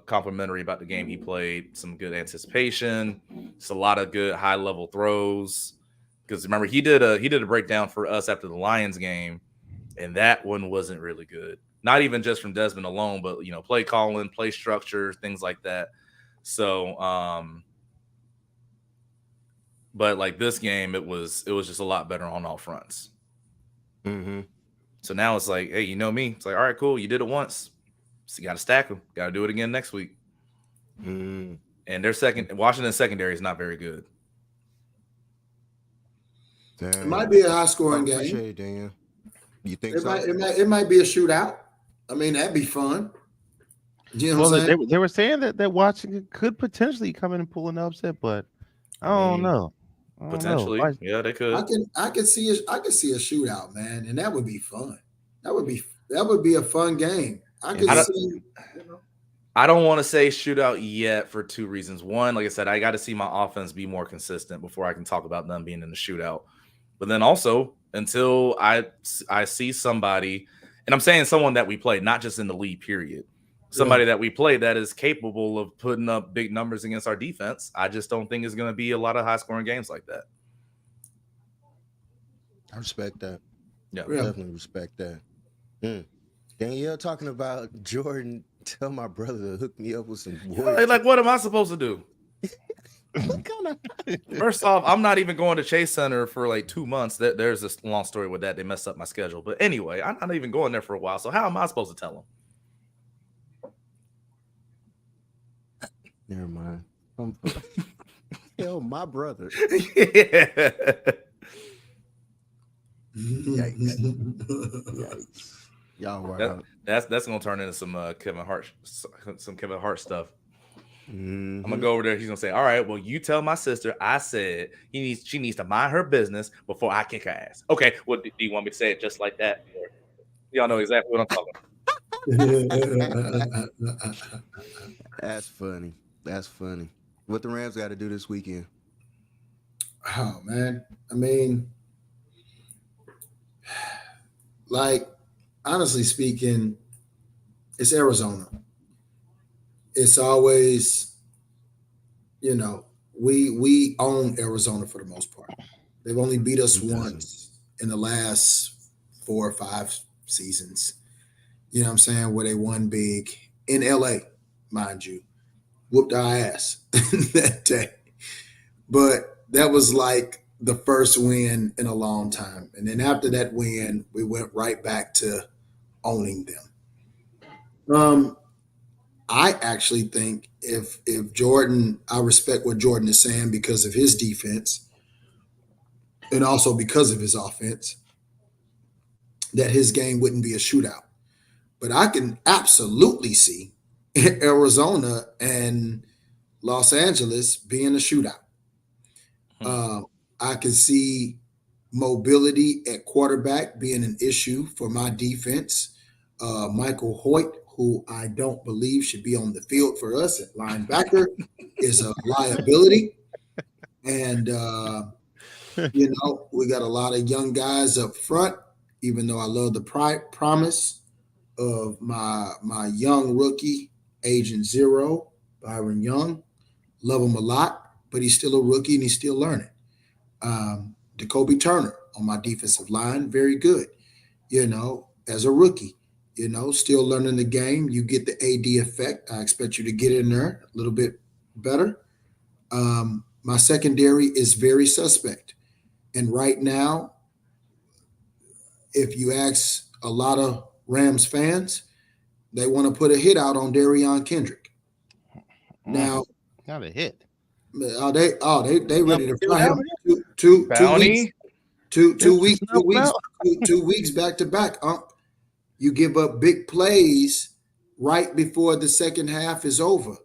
complimentary about the game he played. Some good anticipation, just a lot of good high level throws. Because remember, he did a breakdown for us after the Lions game, and that one wasn't really good. Not even just from Desmond alone, but play calling, play structure, things like that. So, but like this game, it was just a lot better on all fronts. Mm-hmm. So now it's like, hey, you know me. It's like, all right, cool. You did it once. So you got to stack them. Got to do it again next week. Mm. And their Washington's secondary is not very good. It might be a high scoring game. Appreciate it, Daniel. You think It so? might be a shootout. I mean, that'd be fun. You know what I'm saying? They were saying that Washington could potentially come in and pull an upset, but I don't know. Potentially, yeah, they could. I can see a shootout, man, and that would be fun. That would be a fun game. I don't want to say shootout yet for two reasons. One, like I said, I got to see my offense be more consistent before I can talk about them being in the shootout. But then also, until I see somebody, and I'm saying someone that we play, not just in the league, period. Somebody that we play that is capable of putting up big numbers against our defense. I just don't think it's going to be a lot of high-scoring games like that. I respect that. Yeah, definitely respect that. Danielle talking about Jordan. Tell my brother to hook me up with some boys. Like, what am I supposed to do? First off, I'm not even going to Chase Center for like 2 months. There's this long story with that. They messed up my schedule. But anyway, I'm not even going there for a while. So how am I supposed to tell them? Never mind. Tell my brother. Yeah. Yikes. Y'all wild. That's gonna turn into some Kevin Hart stuff. Mm-hmm. I'm gonna go over there. He's gonna say, "All right, well, you tell my sister I said she needs to mind her business before I kick her ass." Okay, well, do you want me to say it just like that? Or, y'all know exactly what I'm talking about. That's funny. That's funny. What the Rams got to do this weekend? Oh man, I mean, like honestly speaking, it's Arizona. It's always, we own Arizona for the most part. They've only beat us once in the last 4 or 5 seasons. You know what I'm saying? Where they won big in LA, mind you. Whooped our ass that day. But that was like the first win in a long time. And then after that win, we went right back to owning them. I actually think if Jordan, I respect what Jordan is saying because of his defense and also because of his offense, that his game wouldn't be a shootout. But I can absolutely see Arizona and Los Angeles being a shootout. I can see mobility at quarterback being an issue for my defense. Michael Hoyt, who I don't believe should be on the field for us at linebacker, is a liability. And, we got a lot of young guys up front, even though I love the promise of my young rookie, Agent Zero, Byron Young. Love him a lot, but he's still a rookie and he's still learning. Jacoby Turner on my defensive line, very good, as a rookie. Still learning the game. You get the AD effect. I expect you to get in there a little bit better. My secondary is very suspect. And right now, if you ask a lot of Rams fans, they want to put a hit out on Darion Kendrick. Now, not a hit. They ready to fly him 2 weeks. 2 weeks back to back. You give up big plays right before the second half is over,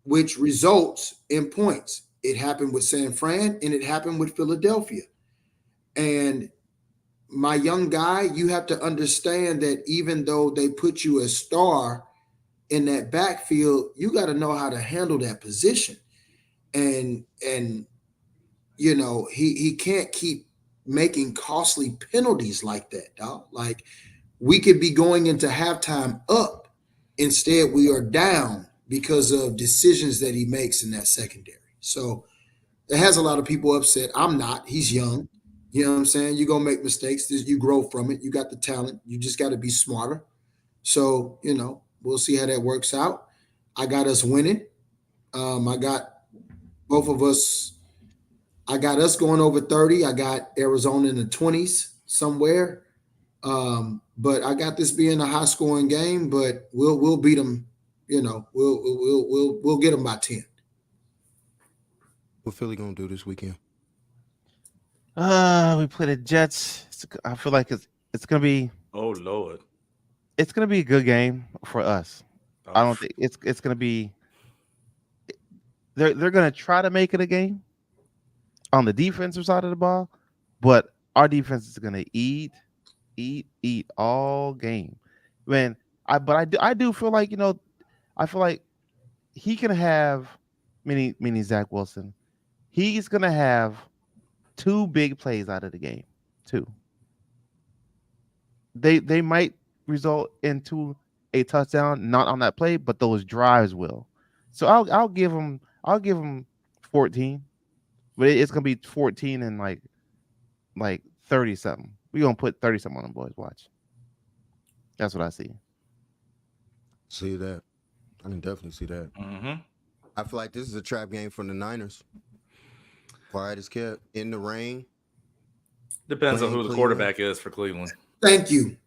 which results in points. It happened with San Fran and it happened with Philadelphia. And my young guy, you have to understand that even though they put you a star in that backfield, you got to know how to handle that position. And he can't keep making costly penalties like that, dog. Like, we could be going into halftime up. Instead, we are down because of decisions that he makes in that secondary. So it has a lot of people upset. I'm not. He's young. You know what I'm saying? You're going to make mistakes. You grow from it. You got the talent. You just got to be smarter. So, we'll see how that works out. I got us winning. I got both of us. I got us going over 30. I got Arizona in the 20s somewhere. But I got this being a high scoring game, but we'll beat them. You know, we'll get them by 10. What Philly gonna do this weekend? We play the Jets. I feel like it's gonna be Oh Lord. it's gonna be a good game for us. I don't think it's gonna be. They're gonna try to make it a game on the defensive side of the ball, but our defense is gonna eat all game. Man, I do feel like I feel like he can have mini Zach Wilson. He's gonna have 2 big plays out of the game. 2. They might result into a touchdown, not on that play, but those drives will. So I'll give him 14, but it's gonna be 14 and like 30 something. We're gonna put 30 something on them boys. Watch. That's what I see. See that? I can definitely see that. Mm-hmm. I feel like this is a trap game from the Niners. Quiet as kept in the rain. Depends on who the Cleveland. quarterback is for Cleveland. Thank you,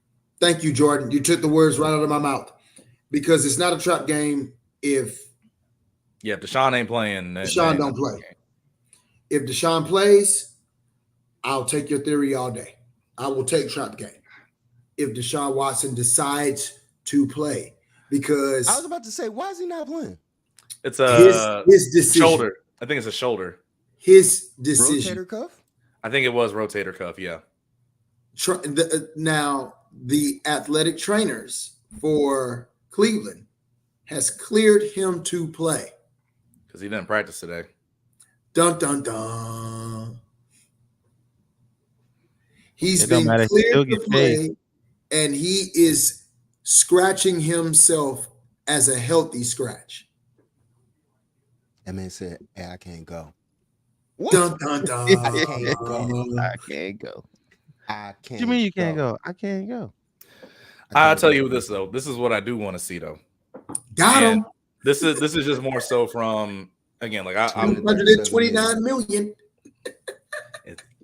Jordan. You took the words right out of my mouth, because it's not a trap game if Deshaun ain't playing. Deshaun don't play. If Deshaun plays, I'll take your theory all day. I will take trap game if Deshaun Watson decides to play, because I was about to say, why is he not playing? It's his decision. shoulder. I think it's a shoulder. His decision. Rotator cuff? I think it was rotator cuff. Yeah. Now, the athletic trainers for Cleveland has cleared him to play. Because he didn't practice today. Dun, dun, dun. He's It don't been matter. He cleared still to gets play, paid. and he is scratching himself as a healthy scratch. That man said, hey, I can't go. Dun, dun, dun. I can't go. I can't go. I can't What you mean you can't go? I can't go. I'll tell you this though. This is what I do want to see though. Got And him. This is just more so from again, like I'm 129 million.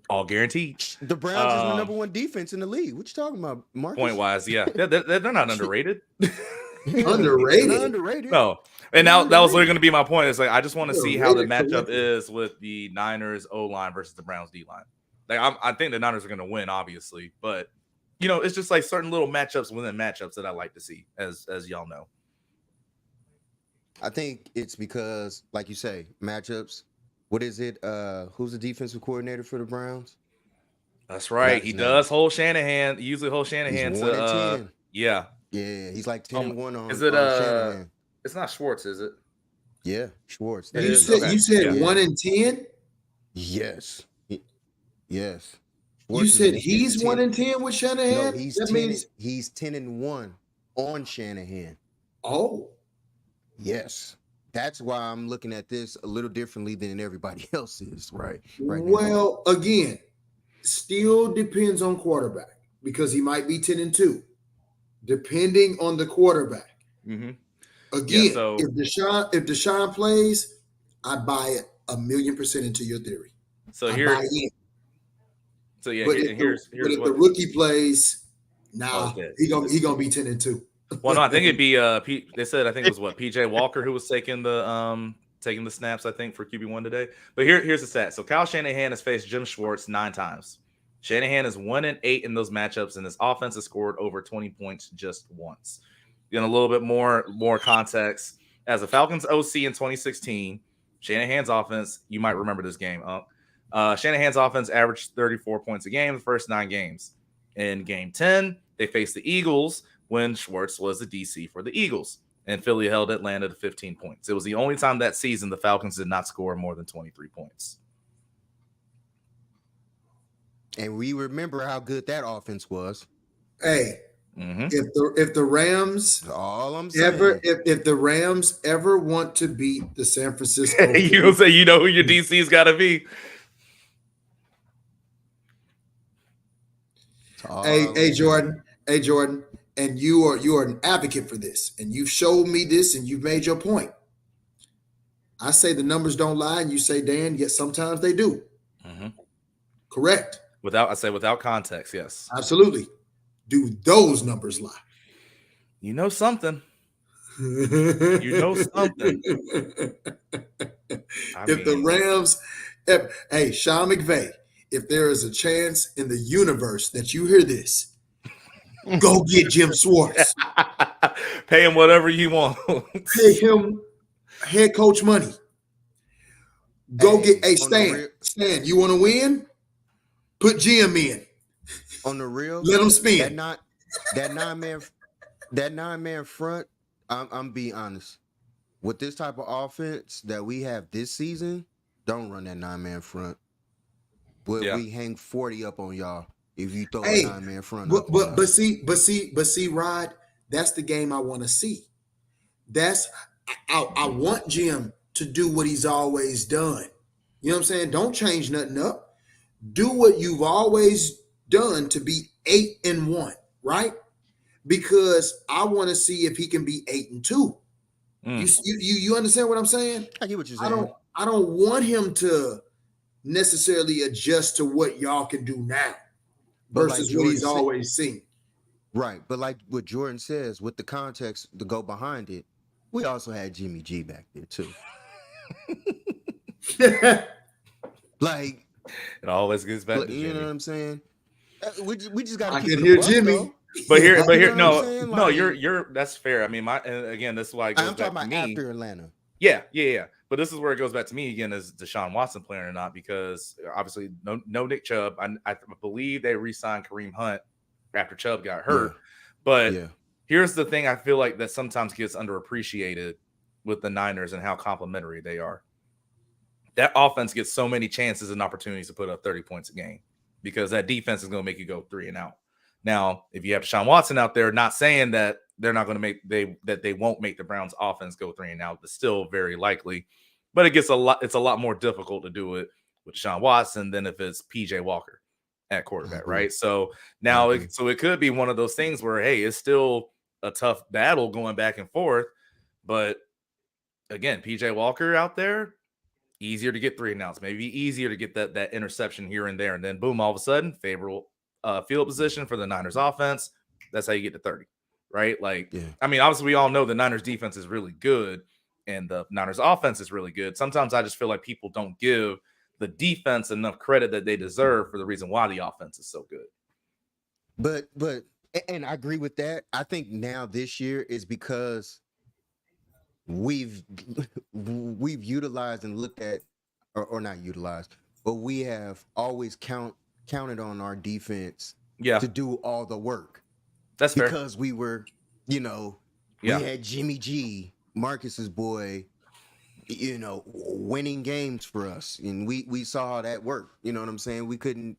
all guaranteed. The Browns is the number 1 defense in the league. What you talking about, Marcus? Point wise, yeah, they're not underrated. Underrated. Not underrated. No, and now that was literally going to be my point. It's like I just want to see how the Underrated, matchup correct. is with the Niners O line versus the Browns D line. Like I think the Niners are going to win, obviously, but it's just like certain little matchups within matchups that I like to see, as y'all know. I think it's because, like you say, matchups. What is it? Who's the defensive coordinator for the Browns? That's right. He does hold Shanahan. He usually holds Shanahan He's to 1-10. Yeah. Yeah, he's like 10-1 on. Is it on Shanahan. It's not Schwartz, is it? Yeah, Schwartz. It You is, said okay. you said Yeah. 1 in 10. Yes. Yes. You Schwartz said is he's 10. 1 in 10 with Shanahan. No, he's that 10. means He's 10-1 on Shanahan. oh. Yes. That's why I'm looking at this a little differently than everybody else is, right now. Well, again, still depends on quarterback, because he might be 10-2, depending on the quarterback. Mm-hmm. Again, Yeah, so- if Deshaun plays, I buy it 1,000,000% into your theory. So I here, buy in. so yeah, But here's if what the rookie plays, Okay. he gonna be 10-2. Well, no, I think it'd be they said I think it was what PJ Walker who was taking the snaps, I think, for QB1 today. But here's the stat. So Kyle Shanahan has faced Jim Schwartz 9 times. Shanahan is 1-8 in those matchups, and his offense has scored over 20 points just once. In a little bit more context, as a Falcons OC in 2016, Shanahan's offense, you might remember this game. Shanahan's offense averaged 34 points a game the first 9 games. In game 10, they faced the Eagles when Schwartz was the DC for the Eagles, and Philly held Atlanta to 15 points. It was the only time that season the Falcons did not score more than 23 points. And we remember how good that offense was. Hey, if the Rams That's all I'm saying. if the Rams ever want to beat the San Francisco, You gonna say who your DC's got to be? Hey Jordan, and you are an advocate for this, and you've showed me this, and you've made your point. I say the numbers don't lie, and you say, Dan, yet sometimes they do. Mm-hmm. Correct. Without context, yes. Absolutely. do those numbers lie? You know something. You know something. If the Rams, hey, Sean McVay, if there is a chance in the universe that you hear this, go get Jim Schwartz. Pay him whatever you want. Pay him head coach money. Go get Stan. You want to win? Put Jim in. On the real, let him spin. That nine man front. I'm being honest. With this type of offense that we have this season, don't run that 9-man front. We hang 40 up on y'all if you throw a 9-man front. But see, Rod, that's the game I want to see. I want Jim to do what he's always done. You know what I'm saying? Don't change nothing up. Do what you've always done to be 8-1, right? Because I want to see if he can be 8-2. You understand what I'm saying? I get what you're saying. I don't want him to necessarily adjust to what y'all can do now versus what he's always seen. Right, but like what Jordan says, with the context to go behind it, we also had Jimmy G back there too. Like it always gets back to Jimmy. You know what I'm saying? We just got to I can hear Jimmy. Though. But here, no, you're that's fair. I mean, again, this is why it goes I'm talking about me. after Atlanta. Yeah. But this is where it goes back to me again: is Deshaun Watson playing or not? Because obviously, no Nick Chubb. I believe they re-signed Kareem Hunt after Chubb got hurt. Yeah. But here's the thing: I feel like that sometimes gets underappreciated with the Niners and how complimentary they are. That offense gets so many chances and opportunities to put up 30 points a game because that defense is going to make you go 3 and out. Now, if you have Deshaun Watson out there, not saying that they're not going to they won't make the Browns offense go 3 and out, but still very likely. But it's a lot more difficult to do it with Deshaun Watson than if it's PJ Walker at quarterback, right? So now it could be one of those things where, hey, it's still a tough battle going back and forth. But again, PJ Walker out there, easier to get 3 and outs, maybe easier to get that interception here and there. And then boom, all of a sudden, favorable field position for the Niners offense. That's how you get to 30, right? Like, I mean, obviously we all know the Niners defense is really good and the Niners offense is really good. Sometimes I just feel like people don't give the defense enough credit that they deserve for the reason why the offense is so good. But and I agree with that. I think now this year is because we've utilized and looked at or not utilized, but we have always counted on our defense to do all the work. That's fair. Because we were, we had Jimmy G, Marcus's boy, winning games for us. And we saw how that worked. You know what I'm saying? We couldn't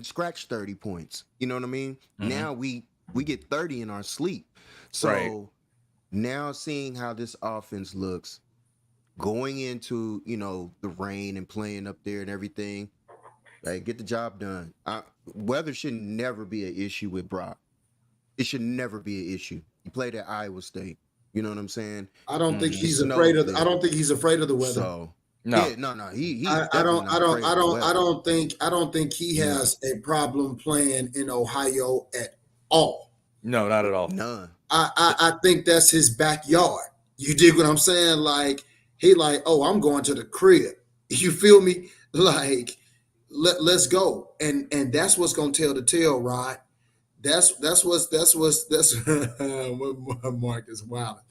scratch 30 points. You know what I mean? Mm-hmm. Now we get 30 in our sleep. So now seeing how this offense looks going into, the rain and playing up there and everything, like, get the job done. Weather should never be an issue with Brock. It should never be an issue. He played at Iowa State. You know what I'm saying? I don't think he's afraid of. I don't think he's afraid of the weather. So no. I don't think he has a problem playing in Ohio at all. No, not at all. None. I think that's his backyard. You dig what I'm saying? Like, I'm going to the crib. You feel me? Like, let's go. And that's what's gonna tell the tale, Rod. That's what's Marcus Wilder.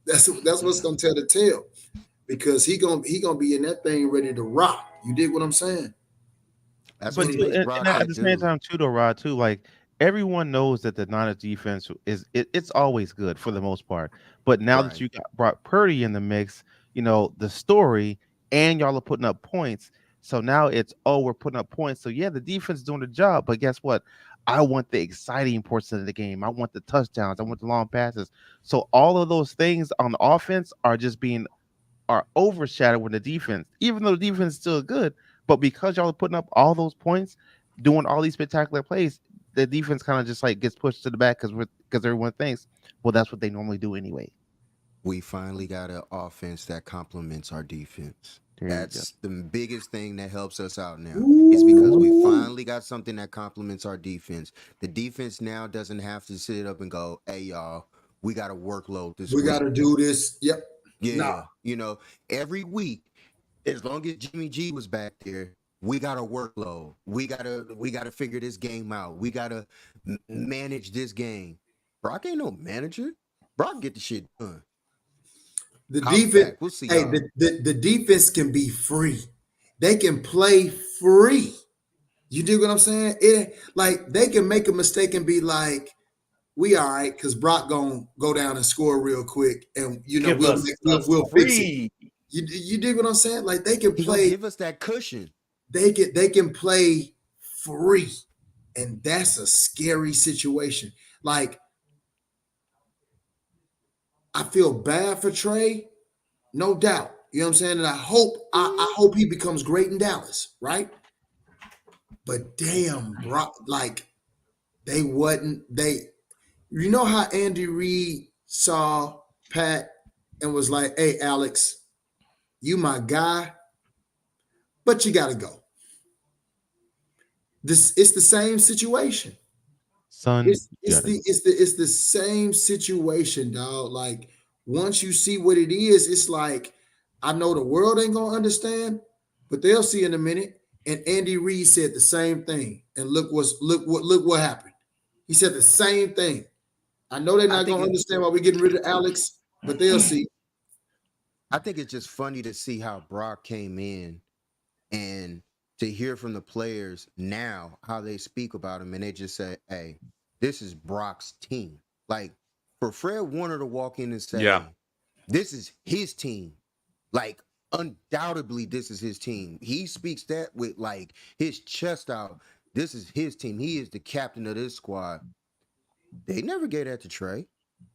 That's what's gonna tell the tale, because he gonna be in that thing ready to rock. You dig what I'm saying? That's but at the same time too, though, Rod, too, like, everyone knows that the Niners defense it's always good for the most part. But now that you got Brock Purdy in the mix, the story, and y'all are putting up points. So now it's, we're putting up points. So yeah, the defense is doing the job. But guess what? I want the exciting portion of the game. I want the touchdowns. I want the long passes. So all of those things on the offense are overshadowed with the defense, even though the defense is still good. But because y'all are putting up all those points, doing all these spectacular plays, the defense kind of just like gets pushed to the back because everyone thinks, well, that's what they normally do anyway. We finally got an offense that complements our defense. There you go. That's the biggest thing that helps us out now. Is because we finally got something that complements our defense. The defense now doesn't have to sit up and go, "Hey, y'all, we got a workload this We week." got to do this. Yep. Yeah, every week, as long as Jimmy G was back there, we got a workload. We gotta figure this game out. We gotta manage this game. Brock ain't no manager. Brock get the shit done. The House defense, back. We'll see hey, y'all. the defense can be free. They can play free. You dig what I'm saying? It like they can make a mistake and be like, "We all right," because Brock gonna go down and score real quick, and Give we'll us we'll fix it. free. You dig what I'm saying? Like they can He gonna play. give us that cushion. They can play free, and that's a scary situation. Like I feel bad for Trey, no doubt. You know what I'm saying? And I hope he becomes great in Dallas, right? But damn, bro, like they wasn't they. You know how Andy Reid saw Pat and was like, "Hey, Alex, you my guy, but you got to go." It's the same situation. Son, It's you it's gotta the it's the it's the same situation, dog. Like once you see what it is, it's like I know the world ain't gonna understand, but they'll see in a minute. And Andy Reid said the same thing. And look what happened. He said the same thing. I know they're not gonna understand why we're getting rid of Alex, but they'll see. I think it's just funny to see how Brock came in and to hear from the players now how they speak about him, and they just say, "Hey, this is Brock's team." Like for Fred Warner to walk in and say, Yeah. "This is his team," like undoubtedly this is his team. He speaks that with like his chest out. This is his team. He is the captain of this squad. They never gave that to Trey.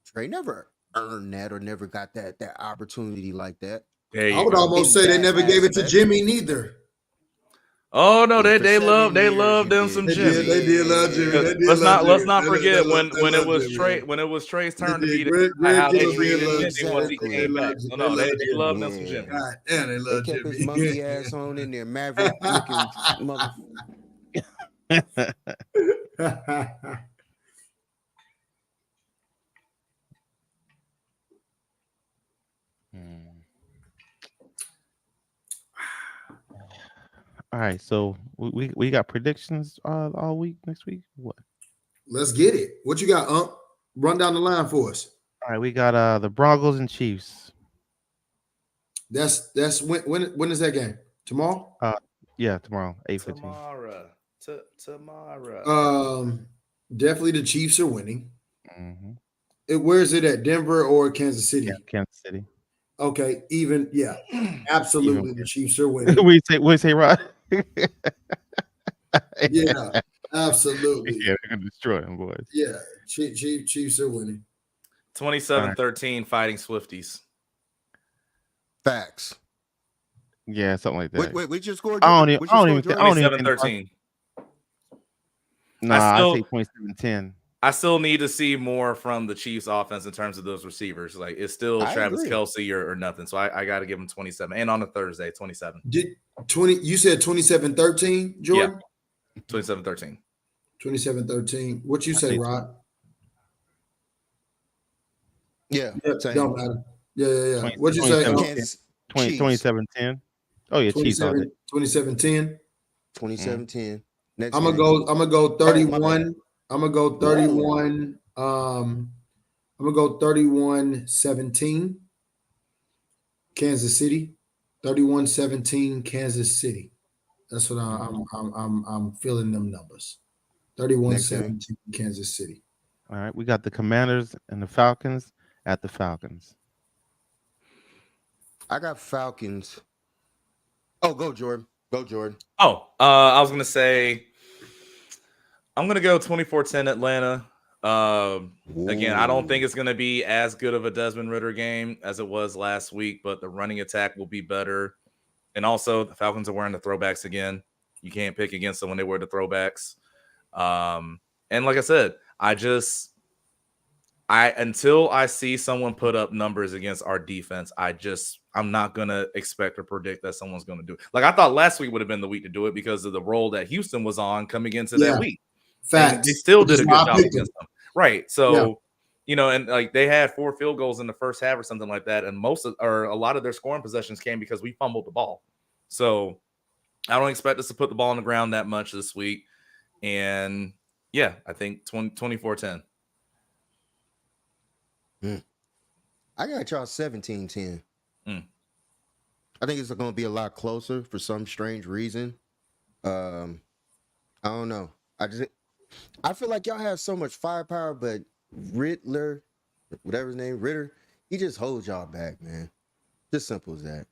Trey never earned that or never got that opportunity like that. There I you would go. almost In say they that never gave it to aspect. Jimmy neither. Oh no, Yeah, for they 7 years love you them did. some They Jimmy. did love Jimmy. They did Let's love not Jimmy. forget They when it love was Jimmy. Trey's They turn to did. be the Greg how they Kittle did treated love Jimmy once he Exactly. came back. So no, they Jimmy. love them some Jimmy. Yeah. God damn, they They love kept his Jimmy. monkey ass on in there, Maverick looking mother. Hmm. All right, so we got predictions all week next week. What? Let's get it. What you got, Ump? Run down the line for us. All right, we got the Broncos and Chiefs. That's when is that game? Tomorrow? Yeah, tomorrow, 8:15. Tomorrow. Definitely the Chiefs are winning. Mm-hmm. Where is it at? Denver or Kansas City? Yeah, Kansas City. Okay, yeah, Even absolutely the worse. Chiefs are winning. We say Rod. Yeah, absolutely. Yeah, they're gonna destroy them, boys. Yeah, Chiefs are winning. 27-13 fighting Swifties. Facts. Yeah, something like that. Wait, just scored. I don't even think. I don't even think. 27-13. Nah, I say 27-10. I still need to see more from the Chiefs offense in terms of those receivers. Like it's still I Travis agree. Kelce or nothing. So I got to give him 27. And on a Thursday, 27. Did 20? You said 27-13, Jordan? 27-13. 27-13. What you say, Rod? Yeah, same. Don't matter. Yeah. What'd you say? 27-10. Oh yeah, Chiefs all day. 27-10. 27-10. Next I'm game. gonna go 31. bad. I'm gonna go 31. I'm gonna go 31-17. Kansas City. 31-17 Kansas City. That's what I'm feeling them numbers. 31-17 Kansas City. All right, we got the Commanders and the Falcons at the Falcons. I got Falcons. Oh, go Jordan. Go Jordan. Oh, I was going to say, I'm going to go 24-10 Atlanta. Again, I don't think it's going to be as good of a Desmond Ridder game as it was last week, but the running attack will be better. And also, the Falcons are wearing the throwbacks again. You can't pick against them when they wear the throwbacks. And like I said, Until I see someone put up numbers against our defense, I'm not gonna expect or predict that someone's gonna do it. Like I thought last week would have been the week to do it because of the role that Houston was on coming into that week. Facts. And they still Which did is a why good I job picked against them. them. Right. So, and like they had 4 field goals in the first half or something like that. And a lot of their scoring possessions came because we fumbled the ball. So I don't expect us to put the ball on the ground that much this week. And yeah, I think 24-10. I got y'all 17-10. I think it's going to be a lot closer for some strange reason. I don't know. I feel like y'all have so much firepower, but Ritter, whatever his name, Ritter, he just holds y'all back, man. Just simple as that.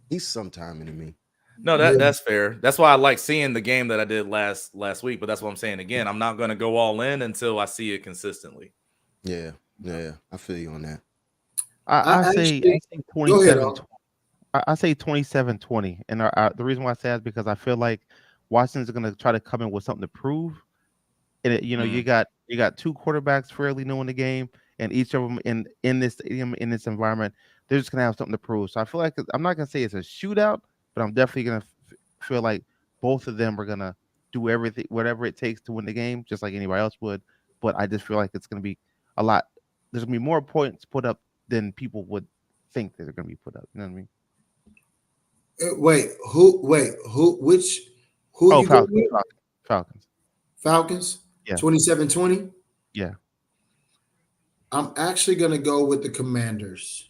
He's sometime to me. No, that's fair. That's why I like seeing the game that I did last week. But that's what I'm saying again. I'm not going to go all in until I see it consistently. Yeah, I feel you on that. I say 27-20. I say 27-20, and the reason why I say that is because I feel like Washington's going to try to come in with something to prove. And you got 2 quarterbacks fairly new in the game, and each of them in this stadium, in this environment, they're just going to have something to prove. So I feel like I'm not going to say it's a shootout, but I'm definitely going to feel like both of them are going to do everything, whatever it takes to win the game, just like anybody else would. But I just feel like it's going to be a lot. There's going to be more points put up than people would think that they're going to be put up. You know what I mean? Who you Falcons. with? Falcons? Yeah. 27-20? Yeah. I'm actually going to go with the Commanders.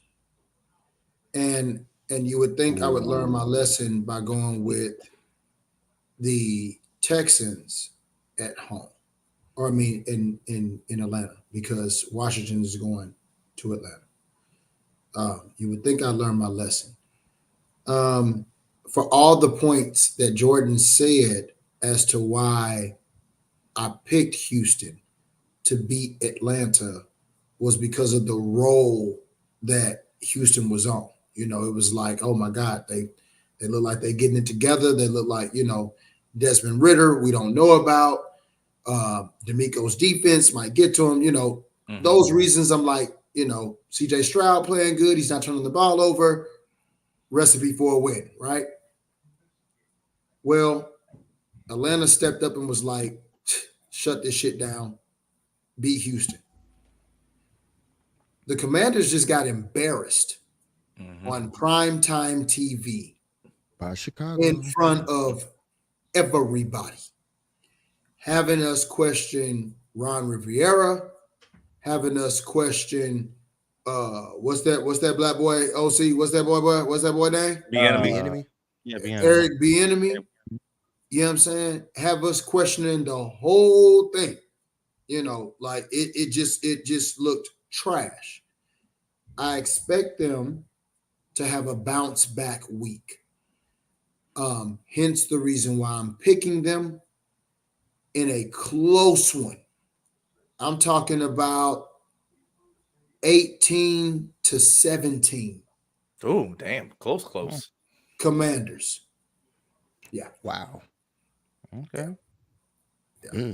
And you would think I would learn my lesson by going with the Texans at home. Or I mean in Atlanta, because Washington is going to Atlanta. You would think I learned my lesson. For all the points that Jordan said as to why I picked Houston to beat Atlanta was because of the role that Houston was on. It was like, oh my God, they look like they're getting it together. They look like, Desmond Ritter, we don't know about. D'Amico's defense might get to him. Those reasons I'm like, CJ Stroud playing good. He's not turning the ball over. Recipe for a win, right? Well, Atlanta stepped up and was like, shut this shit down, beat Houston. The Commanders just got embarrassed on primetime TV by Chicago in front of everybody, having us question Ron Rivera, having us question what's that black boy OC? What's that boy name? Bieniemy. Eric Bieniemy. You know what I'm saying? Have us questioning the whole thing. Like it just looked trash. I expect them to have a bounce back week. Hence the reason why I'm picking them in a close one. I'm talking about 18-17. Oh, damn. Close. Commanders. Yeah. Wow. Okay. Yeah.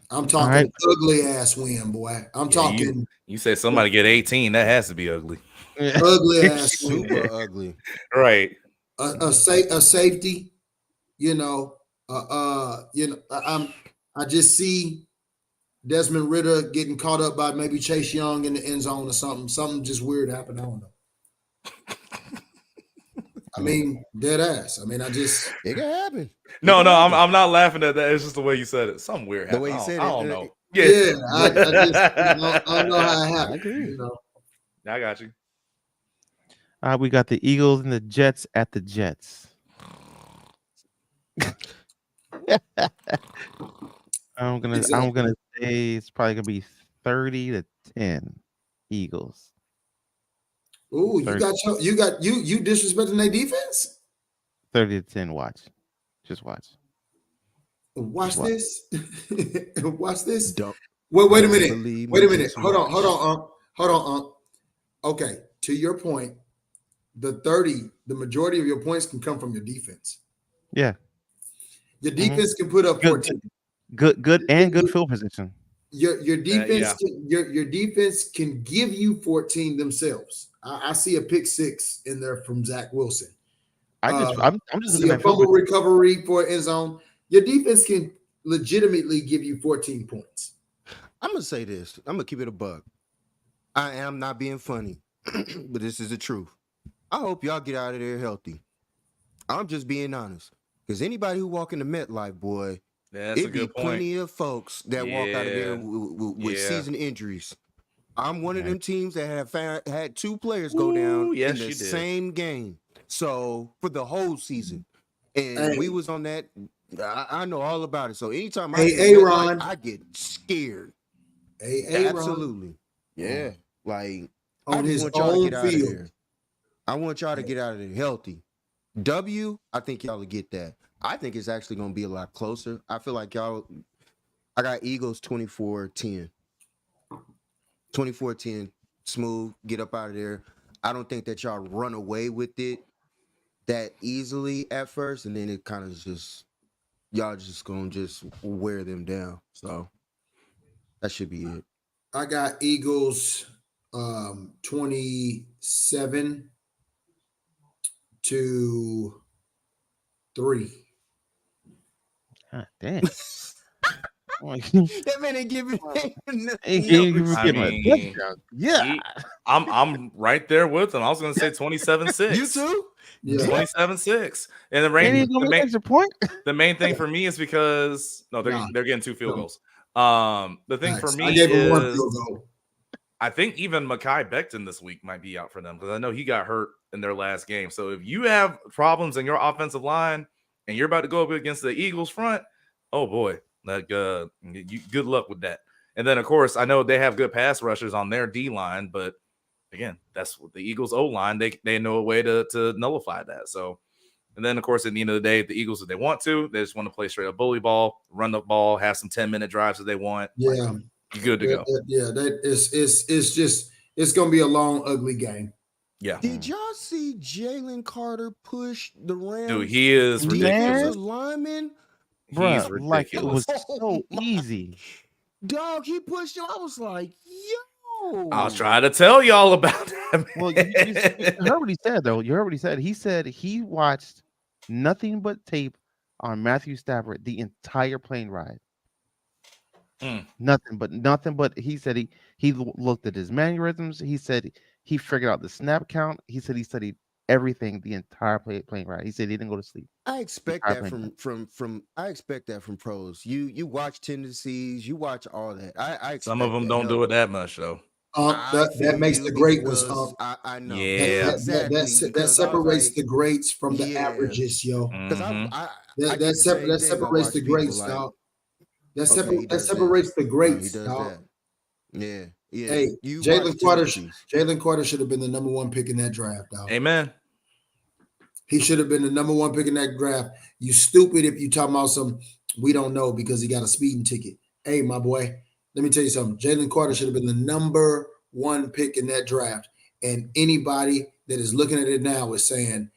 I'm talking ugly ass win, boy. I'm talking. You said somebody get 18. That has to be ugly. Ugly ass win. Super ugly. Right. A safety. I just see Desmond Ritter getting caught up by maybe Chase Young in the end zone or something. Something just weird happened. I don't know. I mean, dead ass. I mean, it can happen. No, I'm not laughing at that. It's just the way you said it. Something weird happened. The way you said it. I don't know. Yeah, I just I don't know how it happened. I agree. I got you. We got the Eagles and the Jets at the Jets. I'm gonna say it's probably gonna be 30-10 Eagles. Ooh, you disrespecting their defense? 30-10. Watch. Watch this. Watch this. Don't Wait a minute. Hold on. Okay, to your point, the majority of your points can come from your defense. Yeah. Your defense can put up 14. Good field position. Your defense yeah. your defense can give you 14 themselves. I see a pick 6 in there from Zach Wilson. I'm just See looking a at field fumble goal. recovery for end zone. Your defense can legitimately give you 14 points. I'm gonna say this. I'm gonna keep it a buck. I am not being funny, but this is the truth. I hope y'all get out of there healthy. I'm just being honest. Because anybody who walk in the MetLife, boy, That's a it'd be good point. plenty of folks that walk out of there Yeah. with Yeah. season injuries. I'm one of them teams that have had 2 players Ooh, go down yes, in the you did. same game. So for the whole season. And we was on that. I know all about it. So anytime I hear MetLife, Ron. I get scared. Ron. Absolutely. Yeah. Like I On just his want y'all to own get out of field. there. I want y'all to get out of there healthy. W, I think y'all will get that. I think it's actually going to be a lot closer. I feel like I got Eagles 24-10. 24-10, smooth, get up out of there. I don't think that y'all run away with it that easily at first, and then it kind of just, y'all just going to just wear them down. So that should be it. I got Eagles 27-3. God damn. That man ain't giving Yeah. I'm right there with him. I was going to say 27-6. You too? Yeah. 27-6. And the main thing for me is because they're getting 2 field goals. The thing for me I gave him 1 is field goal. I think even Mekhi Becton this week might be out for them because I know he got hurt in their last game. So if you have problems in your offensive line and you're about to go up against the Eagles front, oh boy, good luck with that. And then of course I know they have good pass rushers on their D line, but again, that's what the Eagles O line. They know a way to nullify that. So, and then of course at the end of the day, the Eagles, if they want to, they just want to play straight up bully ball, run the ball, have some 10-minute drives if they want. Yeah. You're good to go. It's gonna be a long, ugly game. Yeah. Did y'all see Jalen Carter push the Rams? Dude, he is ridiculous. Lineman? Bruh, He's like it was ridiculous. so easy. Dog, he pushed him. I was like, yo. I was trying to tell y'all about that. Well, you heard what he said, though. You heard what he said. He said he watched nothing but tape on Matthew Stafford the entire plane ride. Nothing but he said he looked at his mannerisms. He said he figured out the snap count. He said he studied everything the entire plane ride. He said he didn't go to sleep. I expect that from pros. You watch tendencies, you watch all that. I expect some of them don't do it that much though. That makes the great ones. I know. Yeah, exactly. That separates the greats from the averages, yo. Because That separates the greats, dog. That separates the greats, dog. Yeah. Hey, Jalen Carter should have been the number 1 pick in that draft, dog. Amen. He should have been the number 1 pick in that draft. You stupid if you talking about we don't know because he got a speeding ticket. Hey, my boy, let me tell you something. Jalen Carter should have been the number 1 pick in that draft. And anybody that is looking at it now is saying,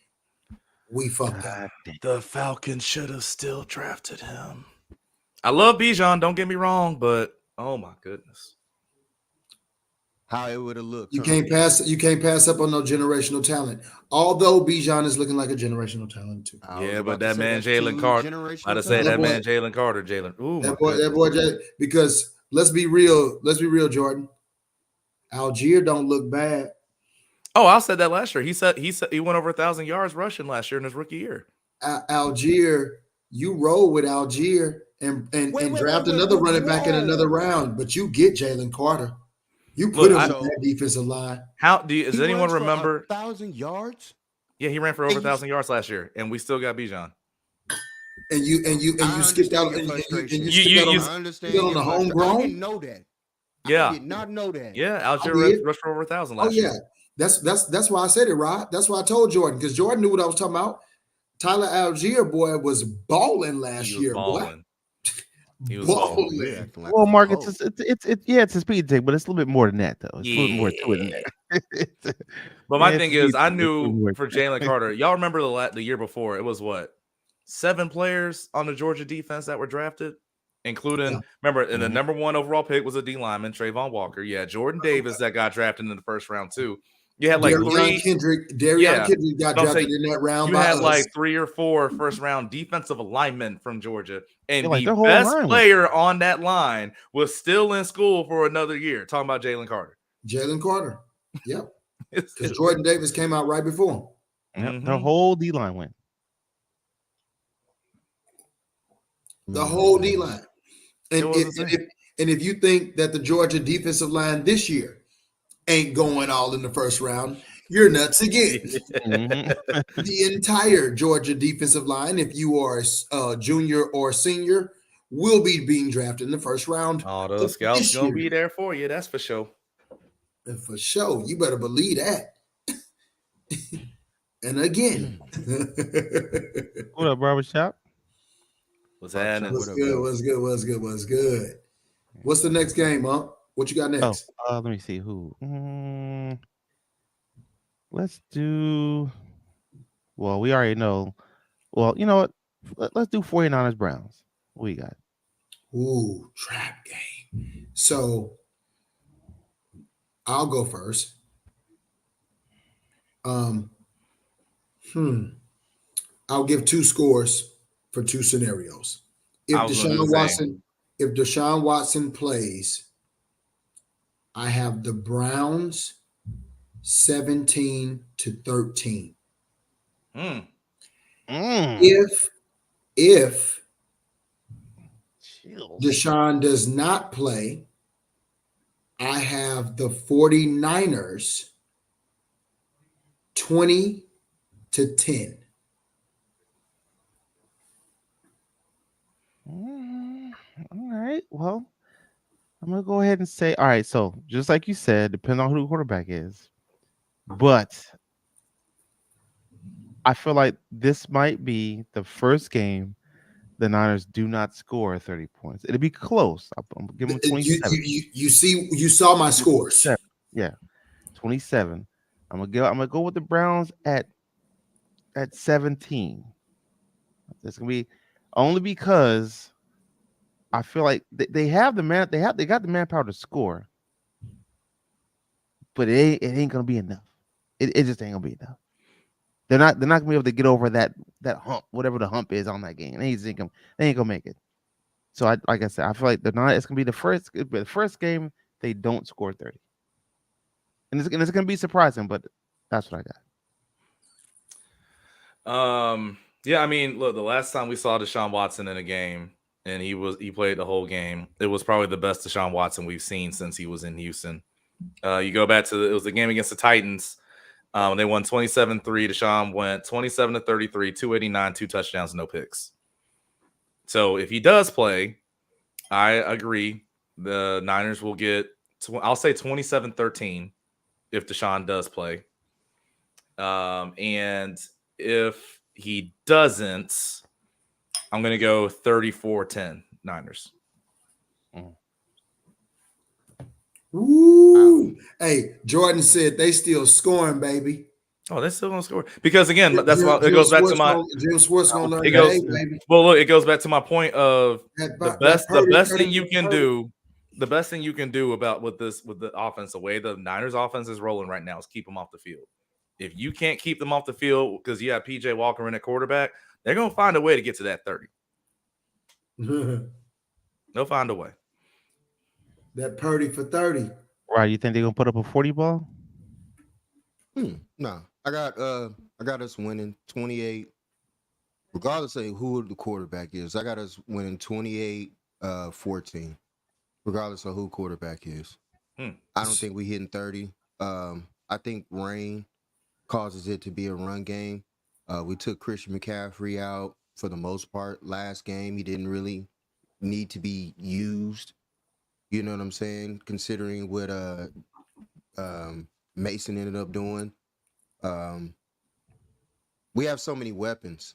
we fucked up. The Falcons should have still drafted him. I love Bijan, don't get me wrong, but oh my goodness. How it would have looked. You can't pass up on no generational talent. Although Bijan is looking like a generational talent too. Yeah, but that man Jalen Carter. I'd say that man Jalen Carter, Ooh, that boy, because let's be real, Jordan. Algier don't look bad. Oh, I said that last year. He said he went over 1,000 yards rushing last year in his rookie year. Algier, you roll with Algier and draft another running back in another round, but you get Jalen Carter. You put him on that defensive line. Does anyone remember 1,000 yards? Yeah, he ran for over 1,000 yards last year, and we still got Bijan. And you skipped out. And you skipped out on the homegrown. I didn't know that. Yeah, I did not know that. Yeah, Algier rushed for over 1,000 last year. That's why I said it, Rod. That's why I told Jordan, because Jordan knew what I was talking about. Tyler Algier, boy, was balling last year, boy. He was balling. Well, Mark, it's a speed tick, but it's a little bit more than that, though. It's a little more to it than that. But my thing is, I knew for Jalen Carter, y'all remember the year before, it was what? 7 players on the Georgia defense that were drafted? including, remember, and the number 1 overall pick was a D lineman, Trayvon Walker. Yeah, Jordan Davis that got drafted in the first round too. You had like Darion Kendrick got drafted in that round you by had us. like 3 or 4 first round defensive linemen from Georgia, and like, the their whole best line player on that line was still in school for another year. Talking about Jalen Carter. Yep. Because Jordan Davis came out right before him. Yep. The whole D line went. The whole D line. And if you think that the Georgia defensive line this year ain't going all in the first round, you're nuts again. The entire Georgia defensive line, if you are a junior or senior, will be being drafted in the first round. All those scouts gonna be there for you. That's for sure. And for sure, you better believe that. And again, What up, barbershop? What's happening? What's good? What's the next game, huh? What you got next? Let me see who. Let's do. Well, we already know. Well, you know what? Let's do 49ers Browns. What you got? Ooh, trap game. So I'll go first. I'll give 2 scores for 2 scenarios. If Deshaun Watson plays, I have the Browns 17-13. If Deshaun does not play, I have the 49ers 20-10. All right. Well, I'm gonna go ahead and say, all right. So just like you said, depending on who the quarterback is, but I feel like this might be the first game the Niners do not score 30 points. It'll be close. I'm giving them 27. You saw my scores. Yeah, 27. I'm gonna go with the Browns at 17. It's gonna be only because I feel like they have the man. They got the manpower to score, but it ain't gonna be enough. It just ain't gonna be enough. They're not gonna be able to get over that hump, whatever the hump is on that game. They ain't gonna make it. So like I said, I feel like they're not. It's gonna be the first game they don't score 30, and it's gonna be surprising, but that's what I got. Yeah, I mean, look, the last time we saw Deshaun Watson in a game, and he played the whole game, it was probably the best Deshaun Watson we've seen since he was in Houston. You go back to it was the game against the Titans. They won 27-3. Deshaun went 27-33, 289, 2 touchdowns, no picks. So if he does play, I agree. The Niners will get, I'll say 27-13 if Deshaun does play. And if he doesn't, I'm going to go 34-10 Niners. Ooh. Hey, Jordan said they still scoring, baby. Oh, they're still gonna score because again, that's why it goes back to my Jim Swartz gonna learn baby. Well, look, it goes back to my point of the best thing you can do. The best thing you can do about with the offense, the way the Niners offense is rolling right now, is keep them off the field. If you can't keep them off the field because you have PJ Walker in at quarterback, they're gonna find a way to get to that 30. They'll find a way. That Purdy for 30. Right? You think they're gonna put up a 40 ball? No, I got us winning 28, regardless of who the quarterback is. I got us winning 28-14, regardless of who quarterback is. I don't think we hitting 30. I think rain causes it to be a run game. We took Christian McCaffrey out for the most part last game. He didn't really need to be used. You know what I'm saying? Considering what Mason ended up doing. We have so many weapons.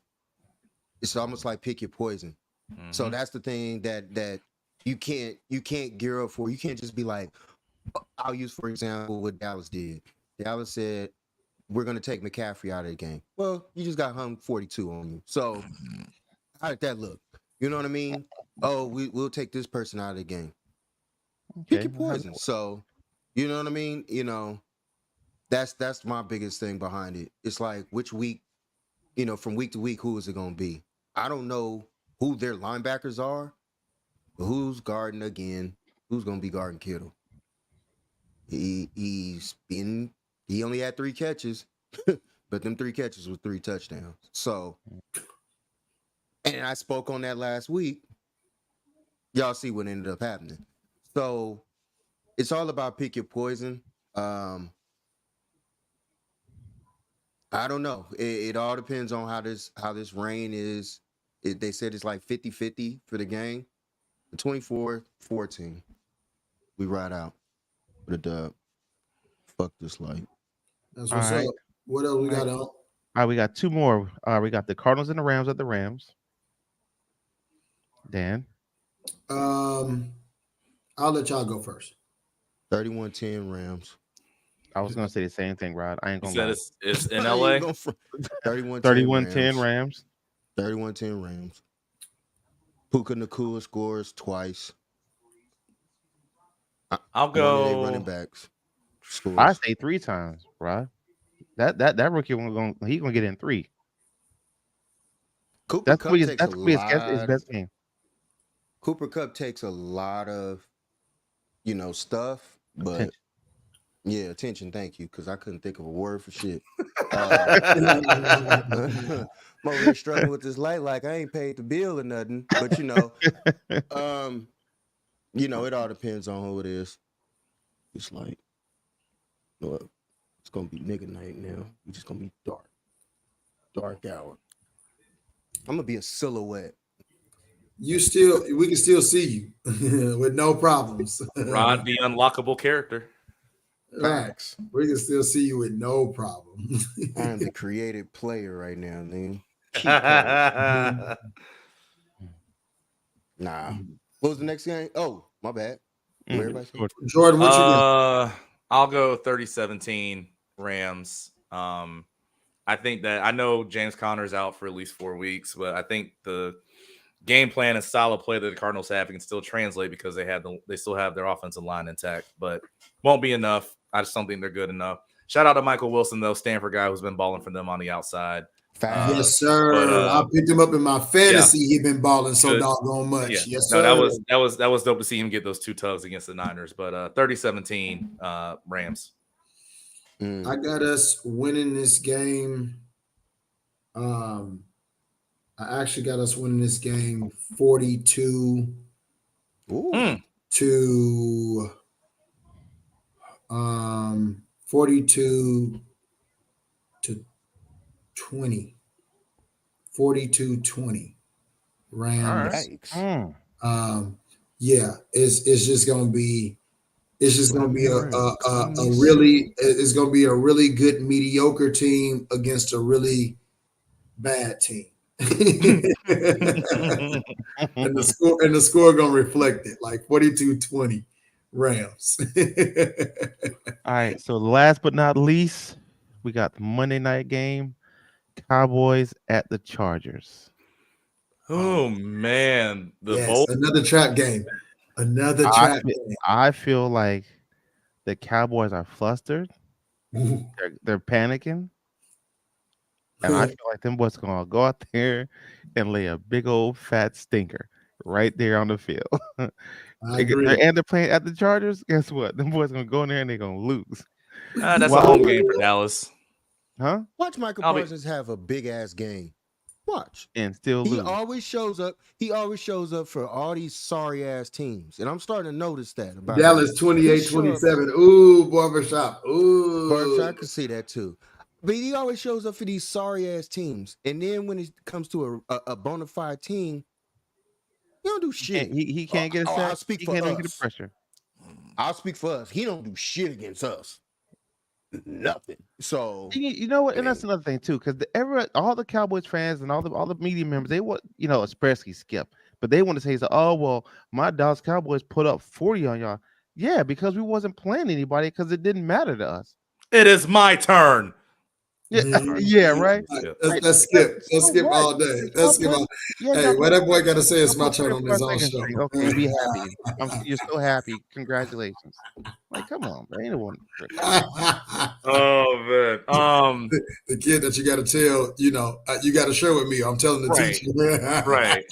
It's almost like pick your poison. So that's the thing that you can't gear up for. You can't just be like, I'll use, for example, what Dallas did. Dallas said, we're going to take McCaffrey out of the game. Well, you just got hung 42 on you. So how did that look? You know what I mean? oh, we'll take this person out of the game. Pick Okay. your poison. So, you know what I mean? You know, that's my biggest thing behind it. It's like which week, you know, from week to week, who is it going to be? I don't know who their linebackers are, but who's guarding again? Who's going to be guarding Kittle? He only had 3 catches, but them 3 catches were 3 touchdowns. So, and I spoke on that last week. Y'all see what ended up happening. So it's all about pick your poison. I don't know. It all depends on how this rain is. They said it's like 50-50 for the game. The 24-14. We ride out with a dub. Fuck this light. That's All what's right. up. What else we got on? All right, we got 2 more. We got the Cardinals and the Rams at the Rams. Dan. I'll let y'all go first. 31-10 Rams. I was gonna say the same thing, Rod. I ain't You gonna said lie. it's in LA. 31-10 31-10 Rams. 31-10 Rams. Puka Nacua scores twice. I'll One of their go. running backs scores. I say 3 times, Rod. That rookie he's gonna get in 3. Cooper That's Kupp gonna be takes his best game. Cooper Kupp takes a lot of, you know, stuff, but attention. Thank you, because I couldn't think of a word for shit. I'm over here struggling with this light, like I ain't paid the bill or nothing. But you know, it all depends on who it is. It's like, well, it's gonna be nigga night now. It's just gonna be dark hour. I'm gonna be a silhouette. We can still see you with no problems. Rod, the unlockable character. Facts. We can still see you with no problem. I am the creative player right now, man. Nah. What was the next game? Oh, my bad. Everybody say? Jordan, what you got? I'll go 30-17 Rams. I think that I know James Conner's out for at least 4 weeks, but I think the game plan and style of play that the Cardinals have can still translate because they still have their offensive line intact, but won't be enough. I just don't think they're good enough. Shout out to Michael Wilson, though, Stanford guy who's been balling for them on the outside. Yes, sir. I picked him up in my fantasy. Yeah. He's been balling so doggone much. Yeah. Yes, no, sir. that was dope to see him get those 2 tugs against the Niners. But 30-17 Rams. I got us winning this game. I actually got us winning this game 42 to 42 to 20. 42-20 Rams. Yeah, it's just gonna be a really good mediocre team against a really bad team. and the score gonna reflect it, like 42-20 Rams. All right, so last but not least, we got the Monday night game, Cowboys at the Chargers. Oh man, another trap game. I feel like the Cowboys are flustered. They're panicking. And I feel like them boys gonna go out there and lay a big old fat stinker right there on the field. I agree. And they're playing at the Chargers. Guess what? Them boys gonna go in there and they're gonna lose. That's a home game for Dallas. Huh? Watch Michael Parsons have a big ass game. Watch. And still lose. He always shows up for all these sorry ass teams. And I'm starting to notice that about Dallas 28-27. Ooh, barbershop. Ooh. Barbershop, I can see that too. But he always shows up for these sorry ass teams. And then when it comes to a bona fide team, he don't do shit. He can't get a sack. I'll speak for us. Get the pressure. I'll speak for us. He don't do shit against us. Nothing. So you know what, and that's another thing too, because all the Cowboys fans and all the media members, they want especially Skip, but they want to say, oh well, my Dallas Cowboys put up 40 on y'all. Yeah, because we wasn't playing anybody because it didn't matter to us. It is my turn. Yeah, Mhm. yeah, right. Yeah. Let's skip. Let's So skip what? all day. Let's skip all. Yeah, Hey, what that boy got to say is y'all my put turn on his 3 or 4 own seconds show. straight. Okay, be happy. You're so happy. Congratulations. Like, come on, man. Ain't no one. Oh man. The kid that you got to tell, you got to share with me. I'm telling the Right. teacher. Right.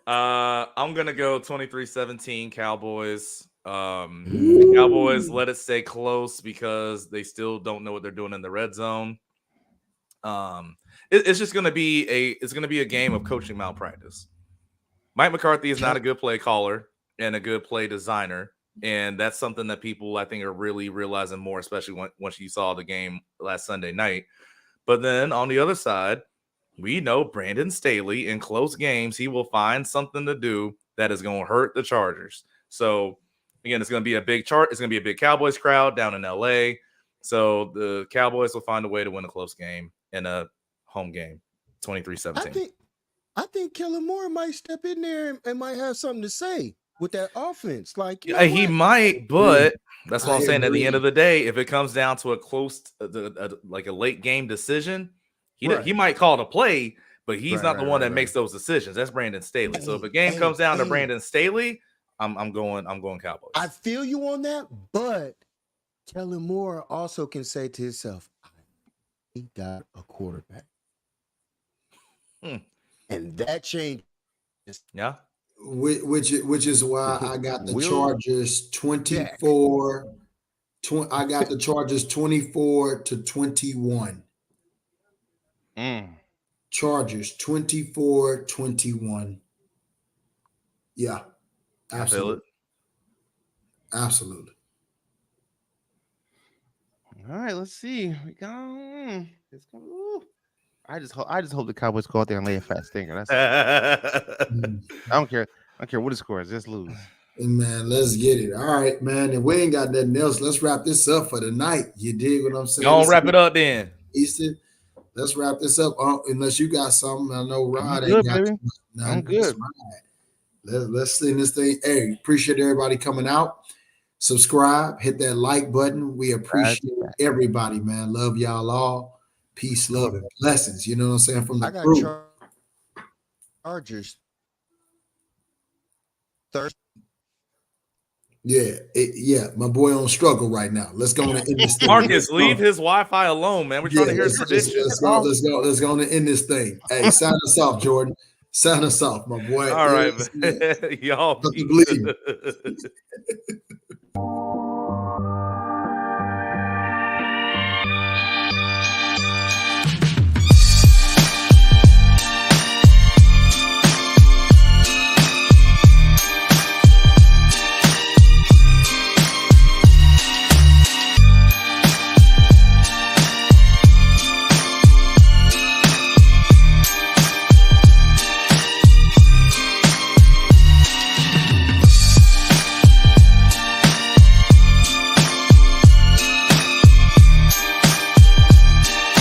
I'm gonna go 23-17 Cowboys. The Cowboys let it stay close because they still don't know what they're doing in the red zone. It's just gonna be a game of coaching malpractice. Mike McCarthy is not a good play caller and a good play designer, and that's something that people I think are really realizing more, especially once you saw the game last Sunday night. But then on the other side, we know Brandon Staley in close games, he will find something to do that is going to hurt the Chargers. So again, it's going to be a big It's going to be a big Cowboys crowd down in LA. So the Cowboys will find a way to win a close game in a home game, 23-17. I think Kellen Moore might step in there and might have something to say with that offense. Like, you know Yeah, he what? might, but that's what I I'm saying. At the agree. end of the day, if it comes down to a close, like a late game decision, he might call the play, but he's not the one that makes those decisions. That's Brandon Staley. So if a game comes down to Brandon Staley, I'm going Cowboys. I feel you on that, but Kellen Moore also can say to himself, he got a quarterback. And that changes. Yeah. Which is why I got the Chargers 24. I got the Chargers 24-21. Chargers 24-21. Yeah, absolutely. Absolutely. All right, let's see. We go. I just hope the Cowboys go out there and lay a fat stinger. That's I don't care. I don't care what the score is. Just lose. Man, let's get it. All right, man. If we ain't got nothing else, let's wrap this up for the night. You dig what I'm saying? Don't wrap it up then. Easton, let's wrap this up. Unless you got something. I know Rod good, ain't got baby. nothing. I'm good. Let's send this thing. Hey, appreciate everybody coming out. Subscribe, hit that like button. We appreciate everybody, man. Love y'all all. Peace, love, and blessings. You know what I'm saying? From the crew. Chargers Thursday. Yeah, my boy on struggle right now. Let's go on and end this thing. Marcus, leave his Wi-Fi alone, man. We're trying to hear his predictions. Let's go on and end this thing. Hey, sign us off, Jordan. Sign us off, my boy. All right, y'all.